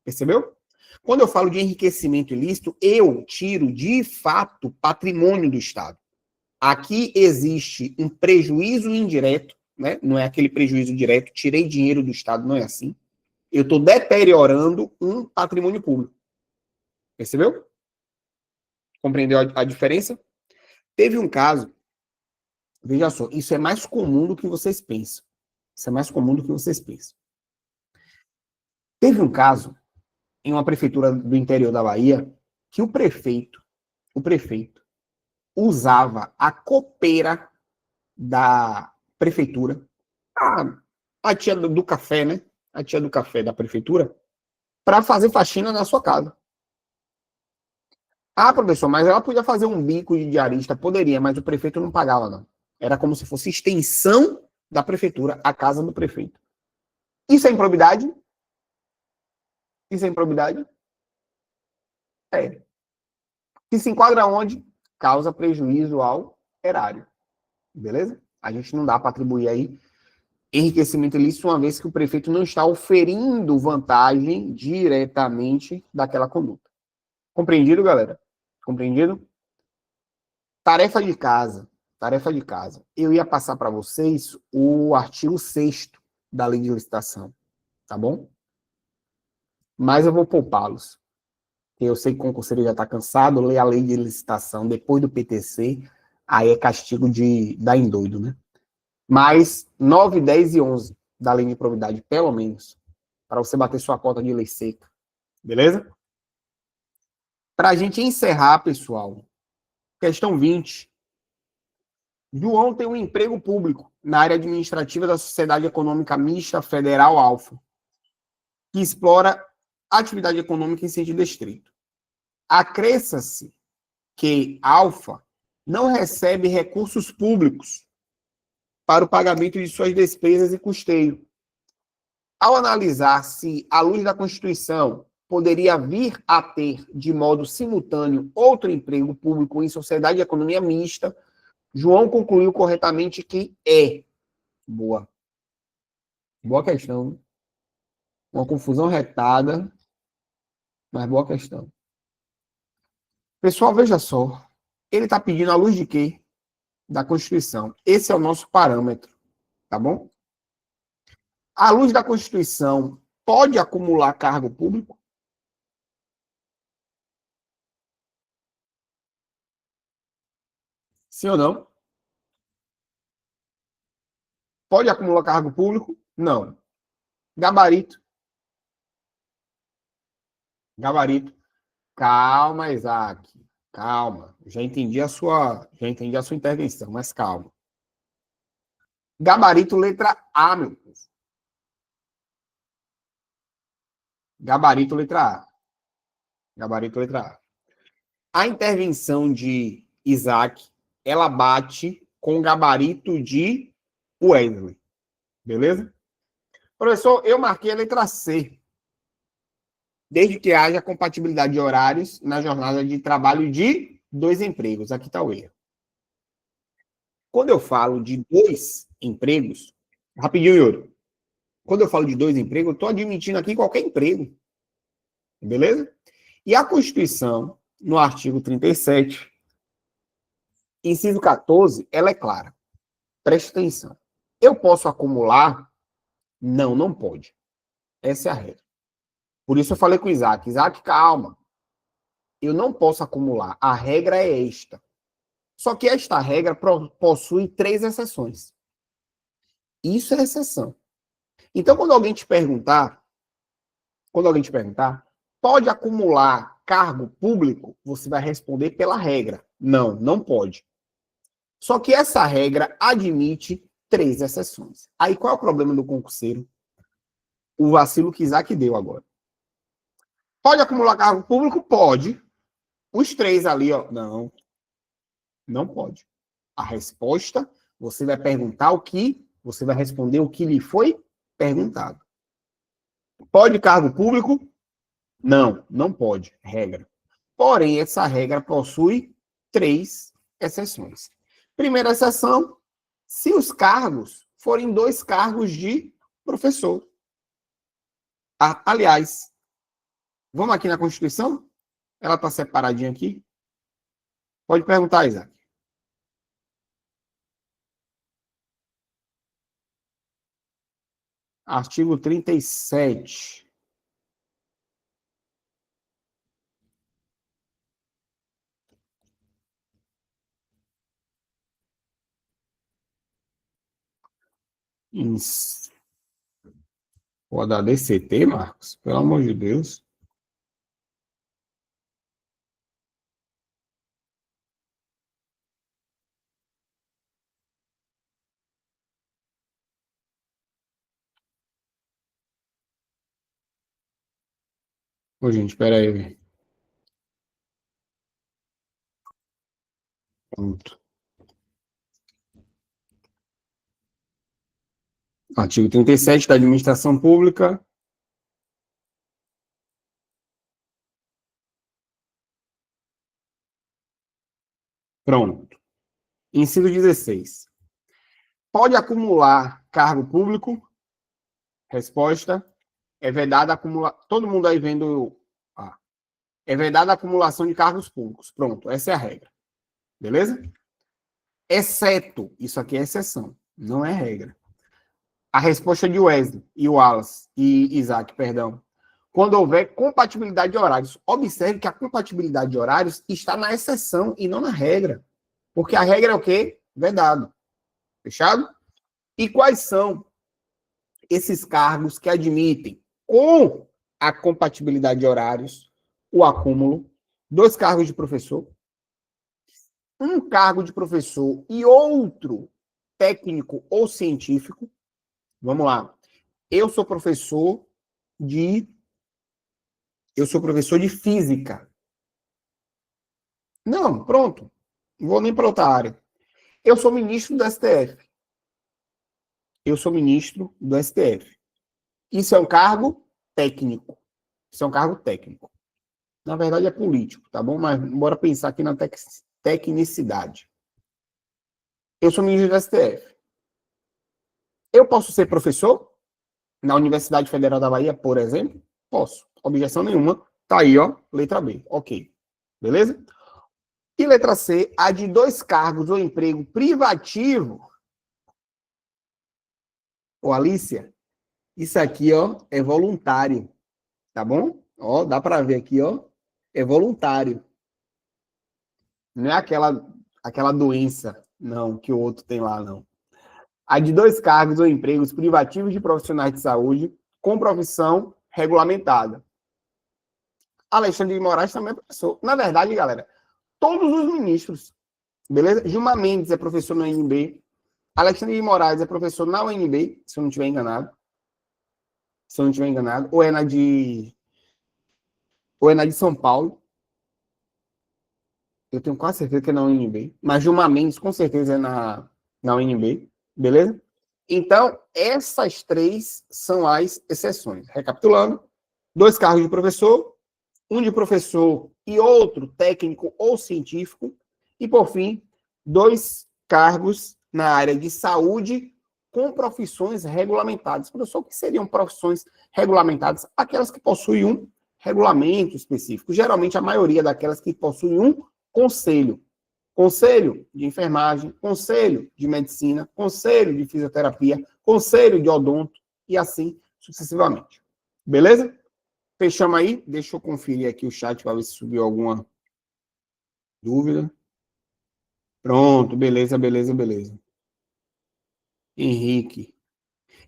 Percebeu? Quando eu falo de enriquecimento ilícito, eu tiro de fato patrimônio do Estado. Aqui existe um prejuízo indireto, né? Não é aquele prejuízo direto, tirei dinheiro do Estado, não é assim. Eu estou deteriorando um patrimônio público. Percebeu? Compreendeu a diferença? Teve um caso, veja só, isso é mais comum do que vocês pensam. Isso é mais comum do que vocês pensam. Teve um caso em uma prefeitura do interior da Bahia que o prefeito usava a copeira da prefeitura, a tia do café, né? A tia do café da prefeitura, para fazer faxina na sua casa. Ah, professor, mas ela podia fazer um bico de diarista, poderia, mas o prefeito não pagava, não. Era como se fosse extensão da prefeitura, a casa do prefeito. Isso é improbidade? Isso é improbidade? É. E se enquadra onde? Causa prejuízo ao erário. Beleza? A gente não dá para atribuir aí enriquecimento ilícito, uma vez que o prefeito não está oferindo vantagem diretamente daquela conduta. Compreendido, galera? Compreendido? Tarefa de casa. Tarefa de casa. Eu ia passar para vocês o artigo 6º da lei de licitação. Tá bom? Mas eu vou poupá-los. Eu sei que o concurseiro já está cansado, ler a lei de licitação depois do PTC, aí é castigo de dar em doido, né? Mas 9, 10 e 11 da lei de improbidade, pelo menos, para você bater sua cota de lei seca. Beleza? Para a gente encerrar, pessoal, questão 20. João tem um emprego público na área administrativa da Sociedade Econômica Mista Federal Alfa, que explora atividade econômica em sentido estrito. Acresça-se que Alfa não recebe recursos públicos para o pagamento de suas despesas e custeio. Ao analisar se, à luz da Constituição, poderia vir a ter, de modo simultâneo, outro emprego público em sociedade de economia mista, João concluiu corretamente que é. Boa. Boa questão. Uma confusão retada, mas boa questão. Pessoal, veja só. Ele está pedindo à luz de quê? Da Constituição. Esse é o nosso parâmetro. Tá bom? À luz da Constituição, pode acumular cargo público? Sim ou não? Pode acumular cargo público? Não. Gabarito. Gabarito. Calma, Isaac. Calma. Já entendi a sua intervenção, mas calma. Gabarito letra A, meu povo. Gabarito letra A. Gabarito letra A. A intervenção de Isaac, ela bate com o gabarito de Wesley. Beleza? Professor, eu marquei a letra C. Desde que haja compatibilidade de horários na jornada de trabalho de 2 empregos. Aqui está o erro. Quando eu falo de 2 empregos, rapidinho, Yuri. Quando eu falo de 2 empregos, eu estou admitindo aqui qualquer emprego. Beleza? E a Constituição, no artigo 37, inciso 14, ela é clara. Preste atenção. Eu posso acumular? Não, não pode. Essa é a regra. Por isso eu falei com o Isaac. Isaac, calma. Eu não posso acumular. A regra é esta. Só que esta regra possui 3 exceções. Isso é exceção. Então, quando alguém te perguntar, pode acumular cargo público? Você vai responder pela regra. Não, não pode. Só que essa regra admite 3 exceções. Aí qual é o problema do concurseiro? O vacilo que Isaac deu agora. Pode acumular cargo público? Pode. Os 3 ali, ó. Não. Não pode. A resposta, você vai perguntar o que, você vai responder o que lhe foi perguntado. Pode cargo público? Não, não pode. Regra. Porém, essa regra possui 3 exceções. Primeira exceção, se os cargos forem 2 cargos de professor. Aliás, vamos aqui na Constituição? Ela está separadinha aqui. Pode perguntar, Isaac. Artigo 37. Pô, da DCT, Marcos? Pelo amor de Deus. Ô, gente, espera aí. Pronto. Artigo 37 da Administração Pública. Pronto. Inciso 16. Pode acumular cargo público? Resposta. É vedada acumular. Todo mundo aí vendo. É vedada a acumulação de cargos públicos. Pronto, essa é a regra. Beleza? Exceto, isso aqui é exceção, não é regra. A resposta de Wesley e Wallace e Isaac, perdão. Quando houver compatibilidade de horários. Observe que a compatibilidade de horários está na exceção e não na regra. Porque a regra é o quê? Vedado. Fechado? E quais são esses cargos que admitem, com a compatibilidade de horários, o acúmulo? 2 cargos de professor, 1 cargo de professor e outro técnico ou científico. Vamos lá. Eu sou professor de física. Não, pronto. Não vou nem para outra área. Eu sou ministro do STF. Eu sou ministro do STF. Isso é um cargo técnico. Isso é um cargo técnico. Na verdade é político, tá bom? Mas bora pensar aqui na tecnicidade. Eu sou ministro do STF. Eu posso ser professor na Universidade Federal da Bahia, por exemplo? Posso. Objeção nenhuma. Tá aí, ó. Letra B. Ok. Beleza? E letra C, a de 2 cargos ou emprego privativo. Ô, Alicia, isso aqui, ó, é voluntário. Tá bom? Ó, dá para ver aqui, ó. É voluntário. Não é aquela doença, não, que o outro tem lá, não. A de 2 cargos ou empregos privativos de profissionais de saúde com profissão regulamentada. Alexandre de Moraes também é professor. Na verdade, galera, todos os ministros, beleza? Gilmar Mendes é professor na UNB. Alexandre de Moraes é professor na UNB, se eu não estiver enganado. Se eu não estiver enganado. Ou é na de São Paulo. Eu tenho quase certeza que é na UNB. Mas Gilmar Mendes, com certeza, é na UNB. Beleza? Então, essas 3 são as exceções. Recapitulando, 2 cargos de professor, 1 de professor e outro técnico ou científico. E, por fim, 2 cargos na área de saúde com profissões regulamentadas. Professor, o que seriam profissões regulamentadas? Aquelas que possuem um regulamento específico. Geralmente, a maioria daquelas que possuem um conselho. Conselho de enfermagem, conselho de medicina, conselho de fisioterapia, conselho de odonto e assim sucessivamente. Beleza? Fechamos aí. Deixa eu conferir aqui o chat para ver se subiu alguma dúvida. Pronto, beleza, beleza, beleza. Henrique.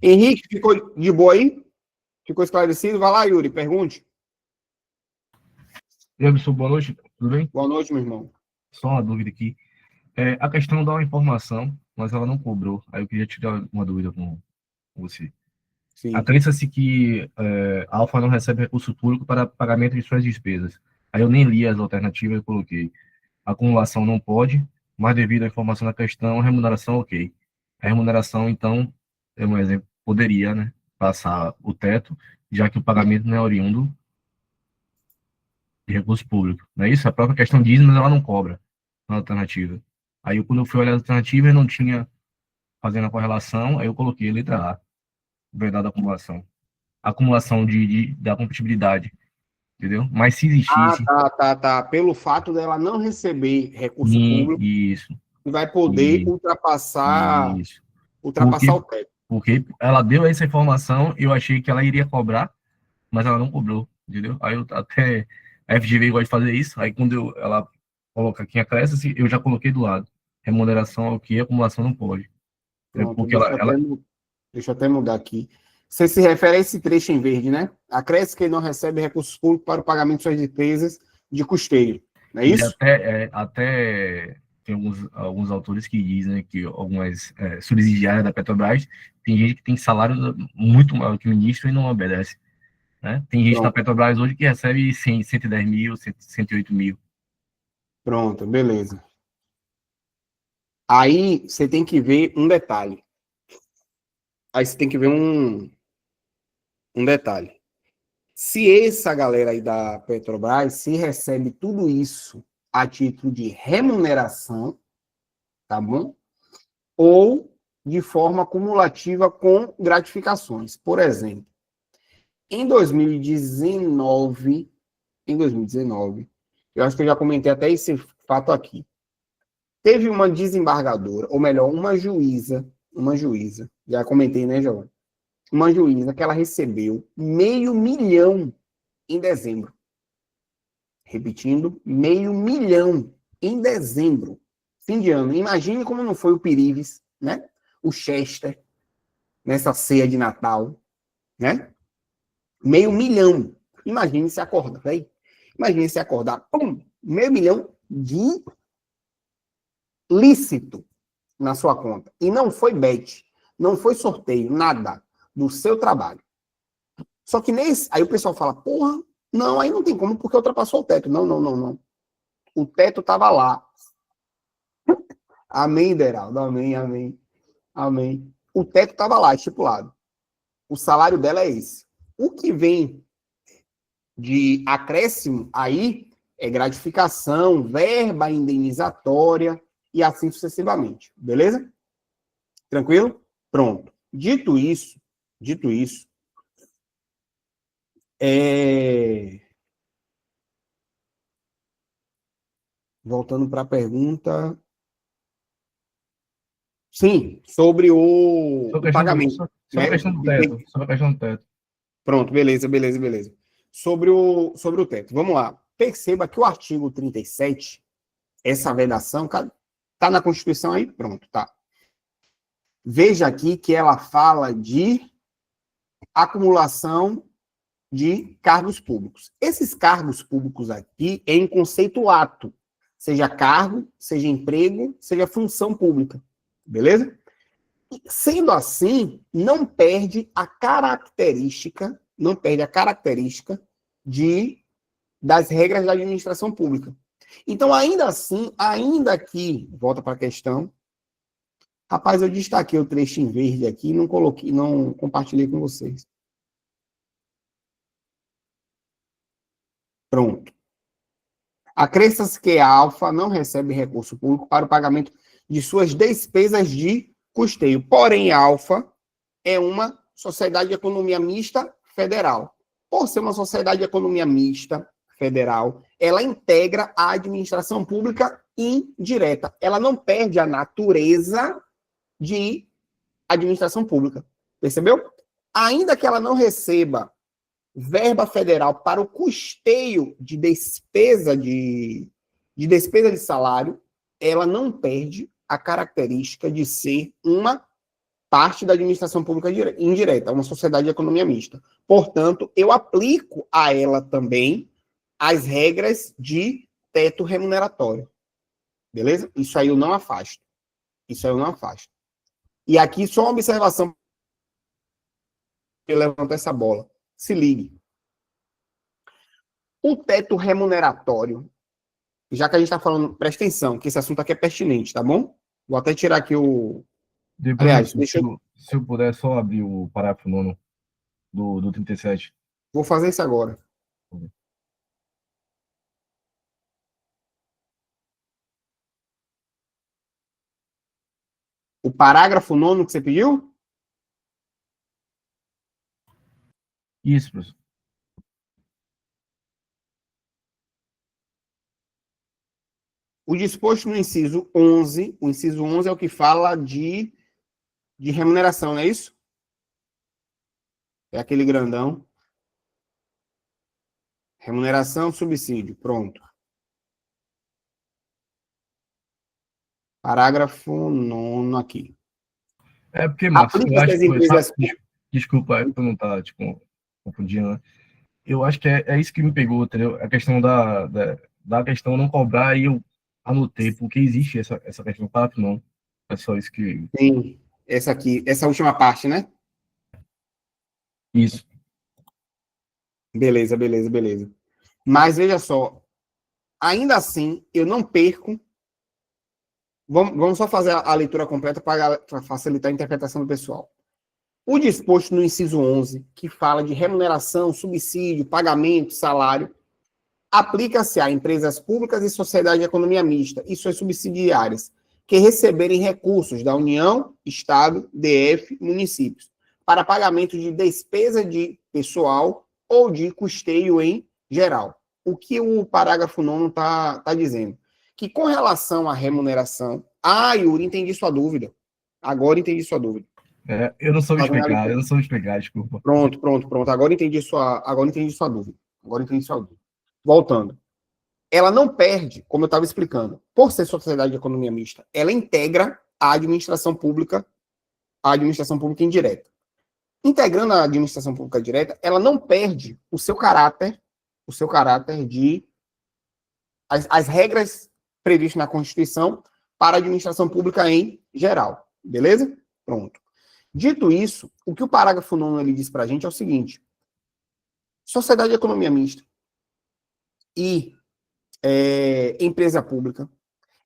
Henrique, ficou de boa aí? Ficou esclarecido? Vai lá, Yuri, pergunte. Jefferson, boa noite, tudo bem? Boa noite, meu irmão. Só uma dúvida aqui. A questão dá uma informação, mas ela não cobrou. Aí eu queria tirar uma dúvida com você. Sim. Acredita-se que a Alfa não recebe recurso público para pagamento de suas despesas. Aí eu nem li as alternativas e coloquei. Acumulação não pode, mas devido à informação da questão, remuneração ok. A remuneração, então, é um exemplo, poderia, né, passar o teto, já que o pagamento não é oriundo de recurso público. Não é isso? A própria questão diz, mas ela não cobra na alternativa. Aí, quando eu fui olhar a alternativa, eu não tinha fazendo a correlação, aí eu coloquei a letra A, verdade da acumulação. Acumulação da compatibilidade, entendeu? Mas se Ah, existisse, tá. Pelo fato dela não receber recurso público, isso, vai poder e, ultrapassar, isso. ultrapassar Porque, o teto. porque ela deu essa informação, eu achei que ela iria cobrar, mas ela não cobrou, entendeu? Aí eu até, a FGV gosta de fazer isso, aí quando ela coloca aqui acresce, eu já coloquei do lado. Remuneração é o que, acumulação não pode. Pronto, Porque ela deixa eu até mudar aqui. Você se refere a esse trecho em verde, né? Acresce que não recebe recursos públicos para o pagamento de suas despesas de custeio. Não é E isso? até tem alguns autores que dizem que algumas subsidiárias da Petrobras, tem gente que tem salário muito maior que o ministro e não obedece. Né? Tem gente na Pronto, Petrobras hoje que recebe 100, 110 mil, 108 mil. pronto, beleza. Aí você tem que ver um detalhe. Aí você tem que ver um detalhe. Se essa galera aí da Petrobras se recebe tudo isso a título de remuneração, tá bom? Ou de forma acumulativa com gratificações. Por exemplo, em 2019, eu acho que eu já comentei até esse fato aqui. Teve uma desembargadora, ou melhor, uma juíza, já comentei, né, Giovanni? Uma juíza que ela recebeu 500 mil em dezembro. Repetindo, 500 mil em dezembro. Fim de ano. Imagine como não foi o Pirives, né? O Chester, nessa ceia de Natal, né? 500 mil. Imagine se acordar, aí. Imagine se acordar, pum, 500 mil de lícito na sua conta. E não foi bet, não foi sorteio, nada do seu trabalho. Só que aí o pessoal fala, porra, não, aí não tem como porque ultrapassou o teto. Não. O teto estava lá. Amém, Deraldo, amém. O teto estava lá, estipulado. O salário dela é esse. O que vem de acréscimo aí é gratificação, verba indenizatória e assim sucessivamente. Beleza? Tranquilo? Pronto. Dito isso, voltando para a pergunta. Sim, sobre o pagamento. Sobre a Né? questão do teto. Sobre a questão do teto. Pronto, beleza. Sobre o teto. Vamos lá. Perceba que o artigo 37, essa vedação, está na Constituição aí? Pronto, tá. Veja aqui que ela fala de acumulação de cargos públicos. Esses cargos públicos aqui é em conceito lato, seja cargo, seja emprego, seja função pública. Beleza? Sendo assim, não perde a característica das regras da administração pública. Então, ainda assim, ainda que, volta para a questão, rapaz, eu destaquei o trecho em verde aqui e não compartilhei com vocês. Pronto. Acresça-se que a Alfa não recebe recurso público para o pagamento de suas despesas de custeio. Porém, a Alfa é uma sociedade de economia mista federal. Por ser uma sociedade de economia mista federal, ela integra a administração pública indireta. Ela não perde a natureza de administração pública. Percebeu? Ainda que ela não receba verba federal para o custeio de despesa de salário, ela não perde a característica de ser uma parte da administração pública indireta, uma sociedade de economia mista. Portanto, eu aplico a ela também as regras de teto remuneratório. Beleza? Isso aí eu não afasto. Isso aí eu não afasto. E aqui só uma observação. Eu levanto essa bola. Se ligue. O teto remuneratório, já que a gente está falando, presta atenção, que esse assunto aqui é pertinente, tá bom? Vou até tirar aqui o. Depois, Aliás, deixa eu. se eu puder só abrir o parágrafo 9º do 37. Vou fazer isso agora. O parágrafo 9º que você pediu? Isso, professor. O disposto no inciso 11, o inciso 11 é o que fala de remuneração, não é isso? É aquele grandão. Remuneração, subsídio, pronto. Parágrafo 9º aqui. É porque, Marcos, eu Aplica-se acho às que. empresas. Desculpa, eu não tá, tipo, confundindo, né? Eu acho que é isso que me pegou, entendeu? A questão da questão não cobrar, e eu anotei, porque existe essa questão, papo não. É só isso que. Sim, essa aqui, essa última parte, né? Isso. Beleza, beleza, beleza. Mas veja só, ainda assim, eu não perco. Vamos só fazer a leitura completa para facilitar a interpretação do pessoal. O disposto no inciso 11, que fala de remuneração, subsídio, pagamento, salário, aplica-se a empresas públicas e sociedade de economia mista e suas subsidiárias que receberem recursos da União, Estado, DF, municípios, para pagamento de despesa de pessoal ou de custeio em geral. O que o parágrafo 9º está dizendo? Que com relação à remuneração... Ah, Yuri, entendi sua dúvida. Agora entendi sua dúvida. Eu não soube explicar, desculpa. Pronto. Agora entendi sua dúvida. Voltando. Ela não perde, como eu estava explicando, por ser sociedade de economia mista, ela integra a administração pública indireta. Integrando a administração pública direta, ela não perde o seu caráter de as regras previstas na Constituição para a administração pública em geral. Beleza? Pronto. Dito isso, o que o parágrafo 9º ele diz para a gente é o seguinte: sociedade de economia mista e empresa pública,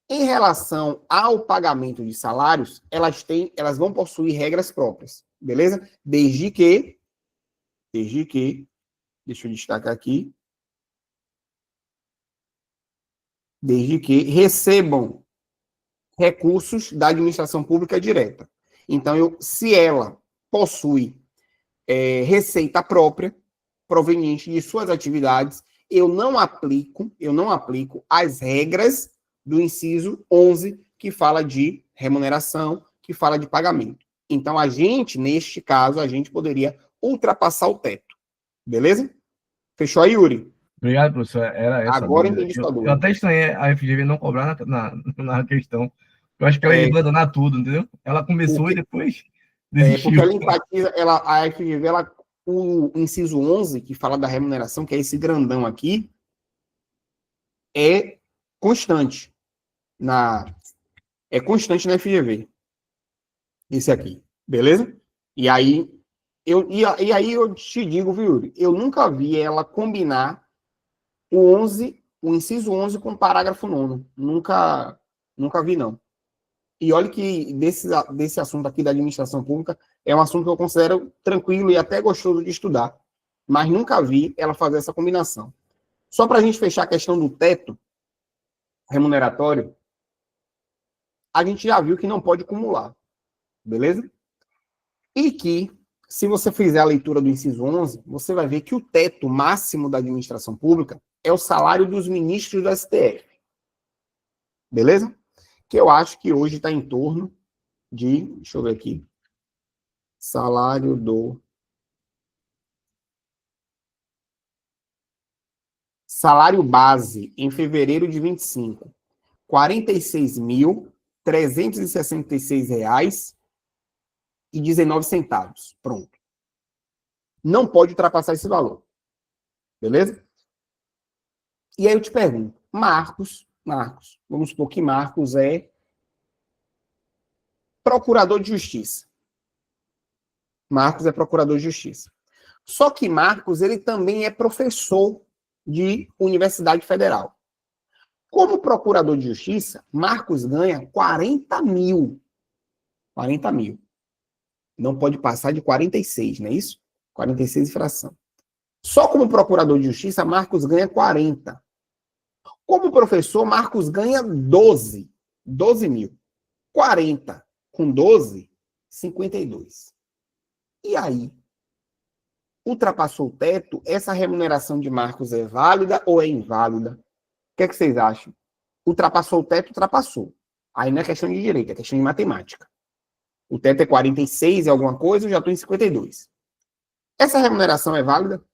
em relação ao pagamento de salários, elas vão possuir regras próprias, beleza? Desde que, deixa eu destacar aqui, desde que recebam recursos da administração pública direta. Então, se ela possui receita própria, proveniente de suas atividades, eu não aplico as regras do inciso 11, que fala de remuneração, que fala de pagamento. Então, neste caso, a gente poderia ultrapassar o teto. Beleza? Fechou aí, Yuri? Obrigado, professor. Era essa. Agora entendi sua dúvida. Eu até estranhei a FGV não cobrar na questão. Eu acho que ela ia abandonar tudo, entendeu? Ela começou e depois desistiu. Porque ela enfatiza, a FGV, o inciso 11, que fala da remuneração, que é esse grandão aqui, é constante na FGV. Esse aqui, beleza? E aí eu te digo, viu, Yuri, eu nunca vi ela combinar o inciso 11 com o parágrafo 9º. Nunca vi, não. E olha que desse assunto aqui da administração pública é um assunto que eu considero tranquilo e até gostoso de estudar. Mas nunca vi ela fazer essa combinação. Só para a gente fechar a questão do teto remuneratório, a gente já viu que não pode acumular. Beleza? E que, se você fizer a leitura do inciso 11, você vai ver que o teto máximo da administração pública é o salário dos ministros do STF. Beleza? Que eu acho que hoje está em torno de, deixa eu ver aqui, salário base em fevereiro de 25, R$ 46.366,19. Pronto. Não pode ultrapassar esse valor. Beleza? E aí eu te pergunto, Marcos, Marcos. Vamos supor que Marcos é procurador de justiça. Marcos é procurador de justiça. Só que Marcos, ele também é professor de Universidade Federal. Como procurador de justiça, Marcos ganha 40 mil. 40 mil. Não pode passar de 46, não é isso? 46 e fração. Só como procurador de justiça, Marcos ganha 40. Como professor, Marcos ganha 12. 12 mil. 40 com 12, 52. E aí? Ultrapassou o teto? Essa remuneração de Marcos é válida ou é inválida? O que é que vocês acham? Ultrapassou o teto? Ultrapassou. Aí não é questão de direito, é questão de matemática. O teto é 46 e alguma coisa, eu já estou em 52. Essa remuneração é válida?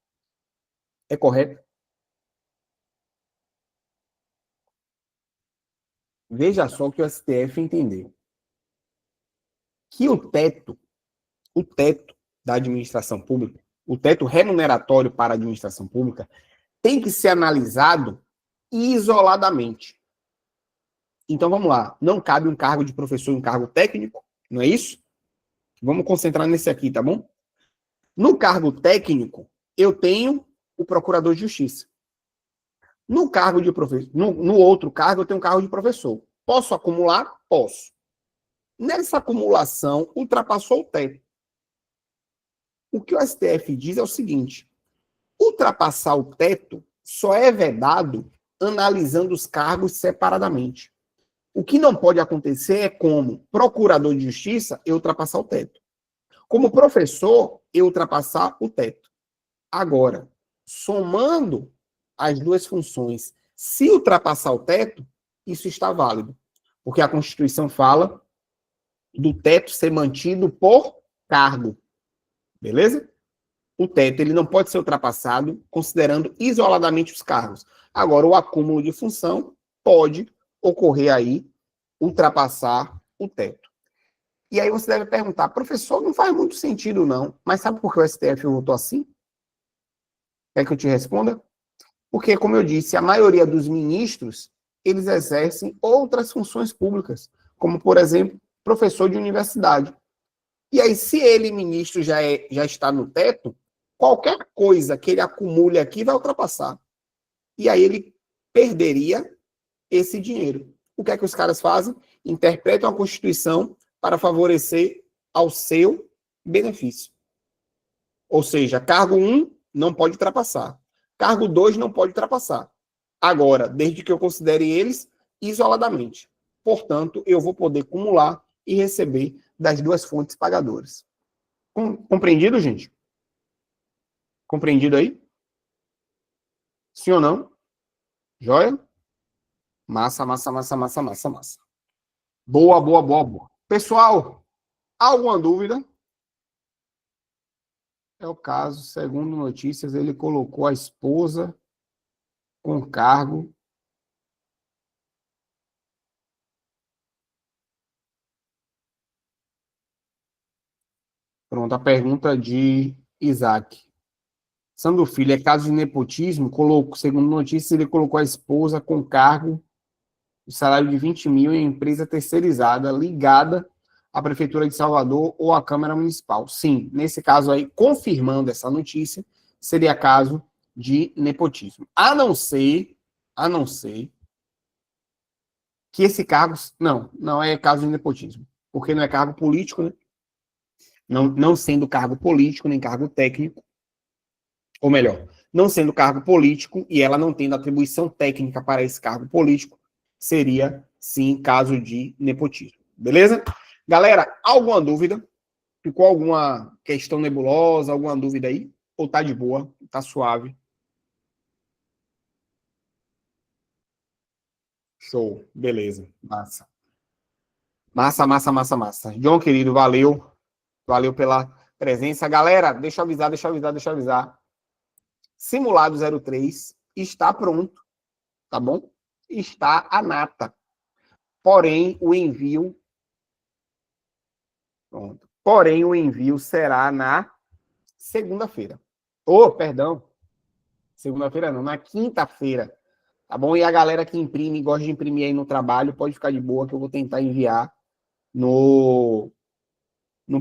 É correta? Veja só o que o STF entendeu. Que o teto da administração pública, o teto remuneratório para a administração pública, tem que ser analisado isoladamente. Então vamos lá, não cabe um cargo de professor, um cargo técnico, não é isso? Vamos concentrar nesse aqui, tá bom? No cargo técnico, eu tenho o procurador de justiça. No cargo de professor, no outro cargo, eu tenho um cargo de professor. Posso acumular? Posso. Nessa acumulação, ultrapassou o teto. O que o STF diz é o seguinte: ultrapassar o teto só é vedado analisando os cargos separadamente. O que não pode acontecer é, como procurador de justiça, eu ultrapassar o teto. Como professor, eu ultrapassar o teto. Agora, somando as duas funções, se ultrapassar o teto, isso está válido. Porque a Constituição fala do teto ser mantido por cargo. Beleza? O teto ele não pode ser ultrapassado considerando isoladamente os cargos. Agora, o acúmulo de função pode ocorrer aí, ultrapassar o teto. E aí você deve perguntar, professor, não faz muito sentido não, mas sabe por que o STF votou assim? Quer que eu te responda? Porque, como eu disse, a maioria dos ministros, eles exercem outras funções públicas, como, por exemplo, professor de universidade. E aí, se ele, ministro, já está no teto, qualquer coisa que ele acumule aqui vai ultrapassar. E aí ele perderia esse dinheiro. O que é que os caras fazem? Interpretam a Constituição para favorecer ao seu benefício. Ou seja, cargo 1 não pode ultrapassar. Cargo 2 não pode ultrapassar. Agora, desde que eu considere eles isoladamente. Portanto, eu vou poder acumular e receber das duas fontes pagadoras. Compreendido, gente? Compreendido aí? Sim ou não? Joia? Massa, massa, massa, massa, massa, massa. Boa, boa, boa, boa. Pessoal, alguma dúvida? É o caso, segundo notícias, ele colocou a esposa com cargo. Pronto, a pergunta de Isaac. Sandro Filho, é caso de nepotismo? Segundo notícias, ele colocou a esposa com cargo de salário de 20 mil em empresa terceirizada, ligada à Prefeitura de Salvador ou à Câmara Municipal. Sim, nesse caso aí, confirmando essa notícia, seria caso de nepotismo. A não ser que esse cargo... Não é caso de nepotismo, porque não é cargo político, né? Não sendo cargo político, nem cargo técnico, ou melhor, não sendo cargo político e ela não tendo atribuição técnica para esse cargo político, seria, sim, caso de nepotismo. Beleza? Galera, alguma dúvida? Ficou alguma questão nebulosa, alguma dúvida aí? Ou tá de boa? Tá suave? Show. Beleza. Massa. Massa, massa, massa, massa. John, querido, valeu. Valeu pela presença. Galera, deixa eu avisar. Simulado 03 está pronto, tá bom? Está a nata. Porém, o envio... Pronto. Porém, o envio será na segunda-feira. Perdão. Segunda-feira não, na quinta-feira. tá bom? E a galera que imprime, gosta de imprimir aí no trabalho, pode ficar de boa que eu vou tentar enviar no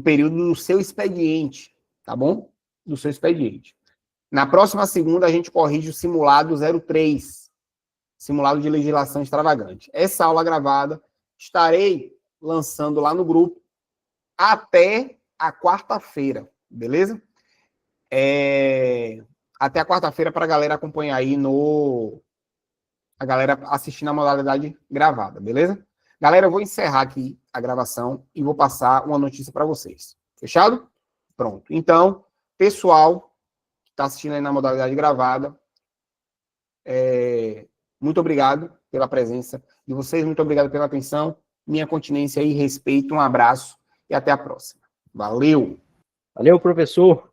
período do seu expediente, tá bom? Do seu expediente. Na próxima segunda, a gente corrige o simulado 03, simulado de legislação extravagante. Essa aula gravada estarei lançando lá no grupo até a quarta-feira, beleza? Até a quarta-feira para a galera acompanhar aí a galera assistir na modalidade gravada, beleza? Galera, eu vou encerrar aqui a gravação e vou passar uma notícia para vocês. Fechado? Pronto. Então, pessoal que está assistindo aí na modalidade gravada, muito obrigado pela presença de vocês, muito obrigado pela atenção, minha continência e respeito, um abraço e até a próxima. Valeu! Valeu, professor.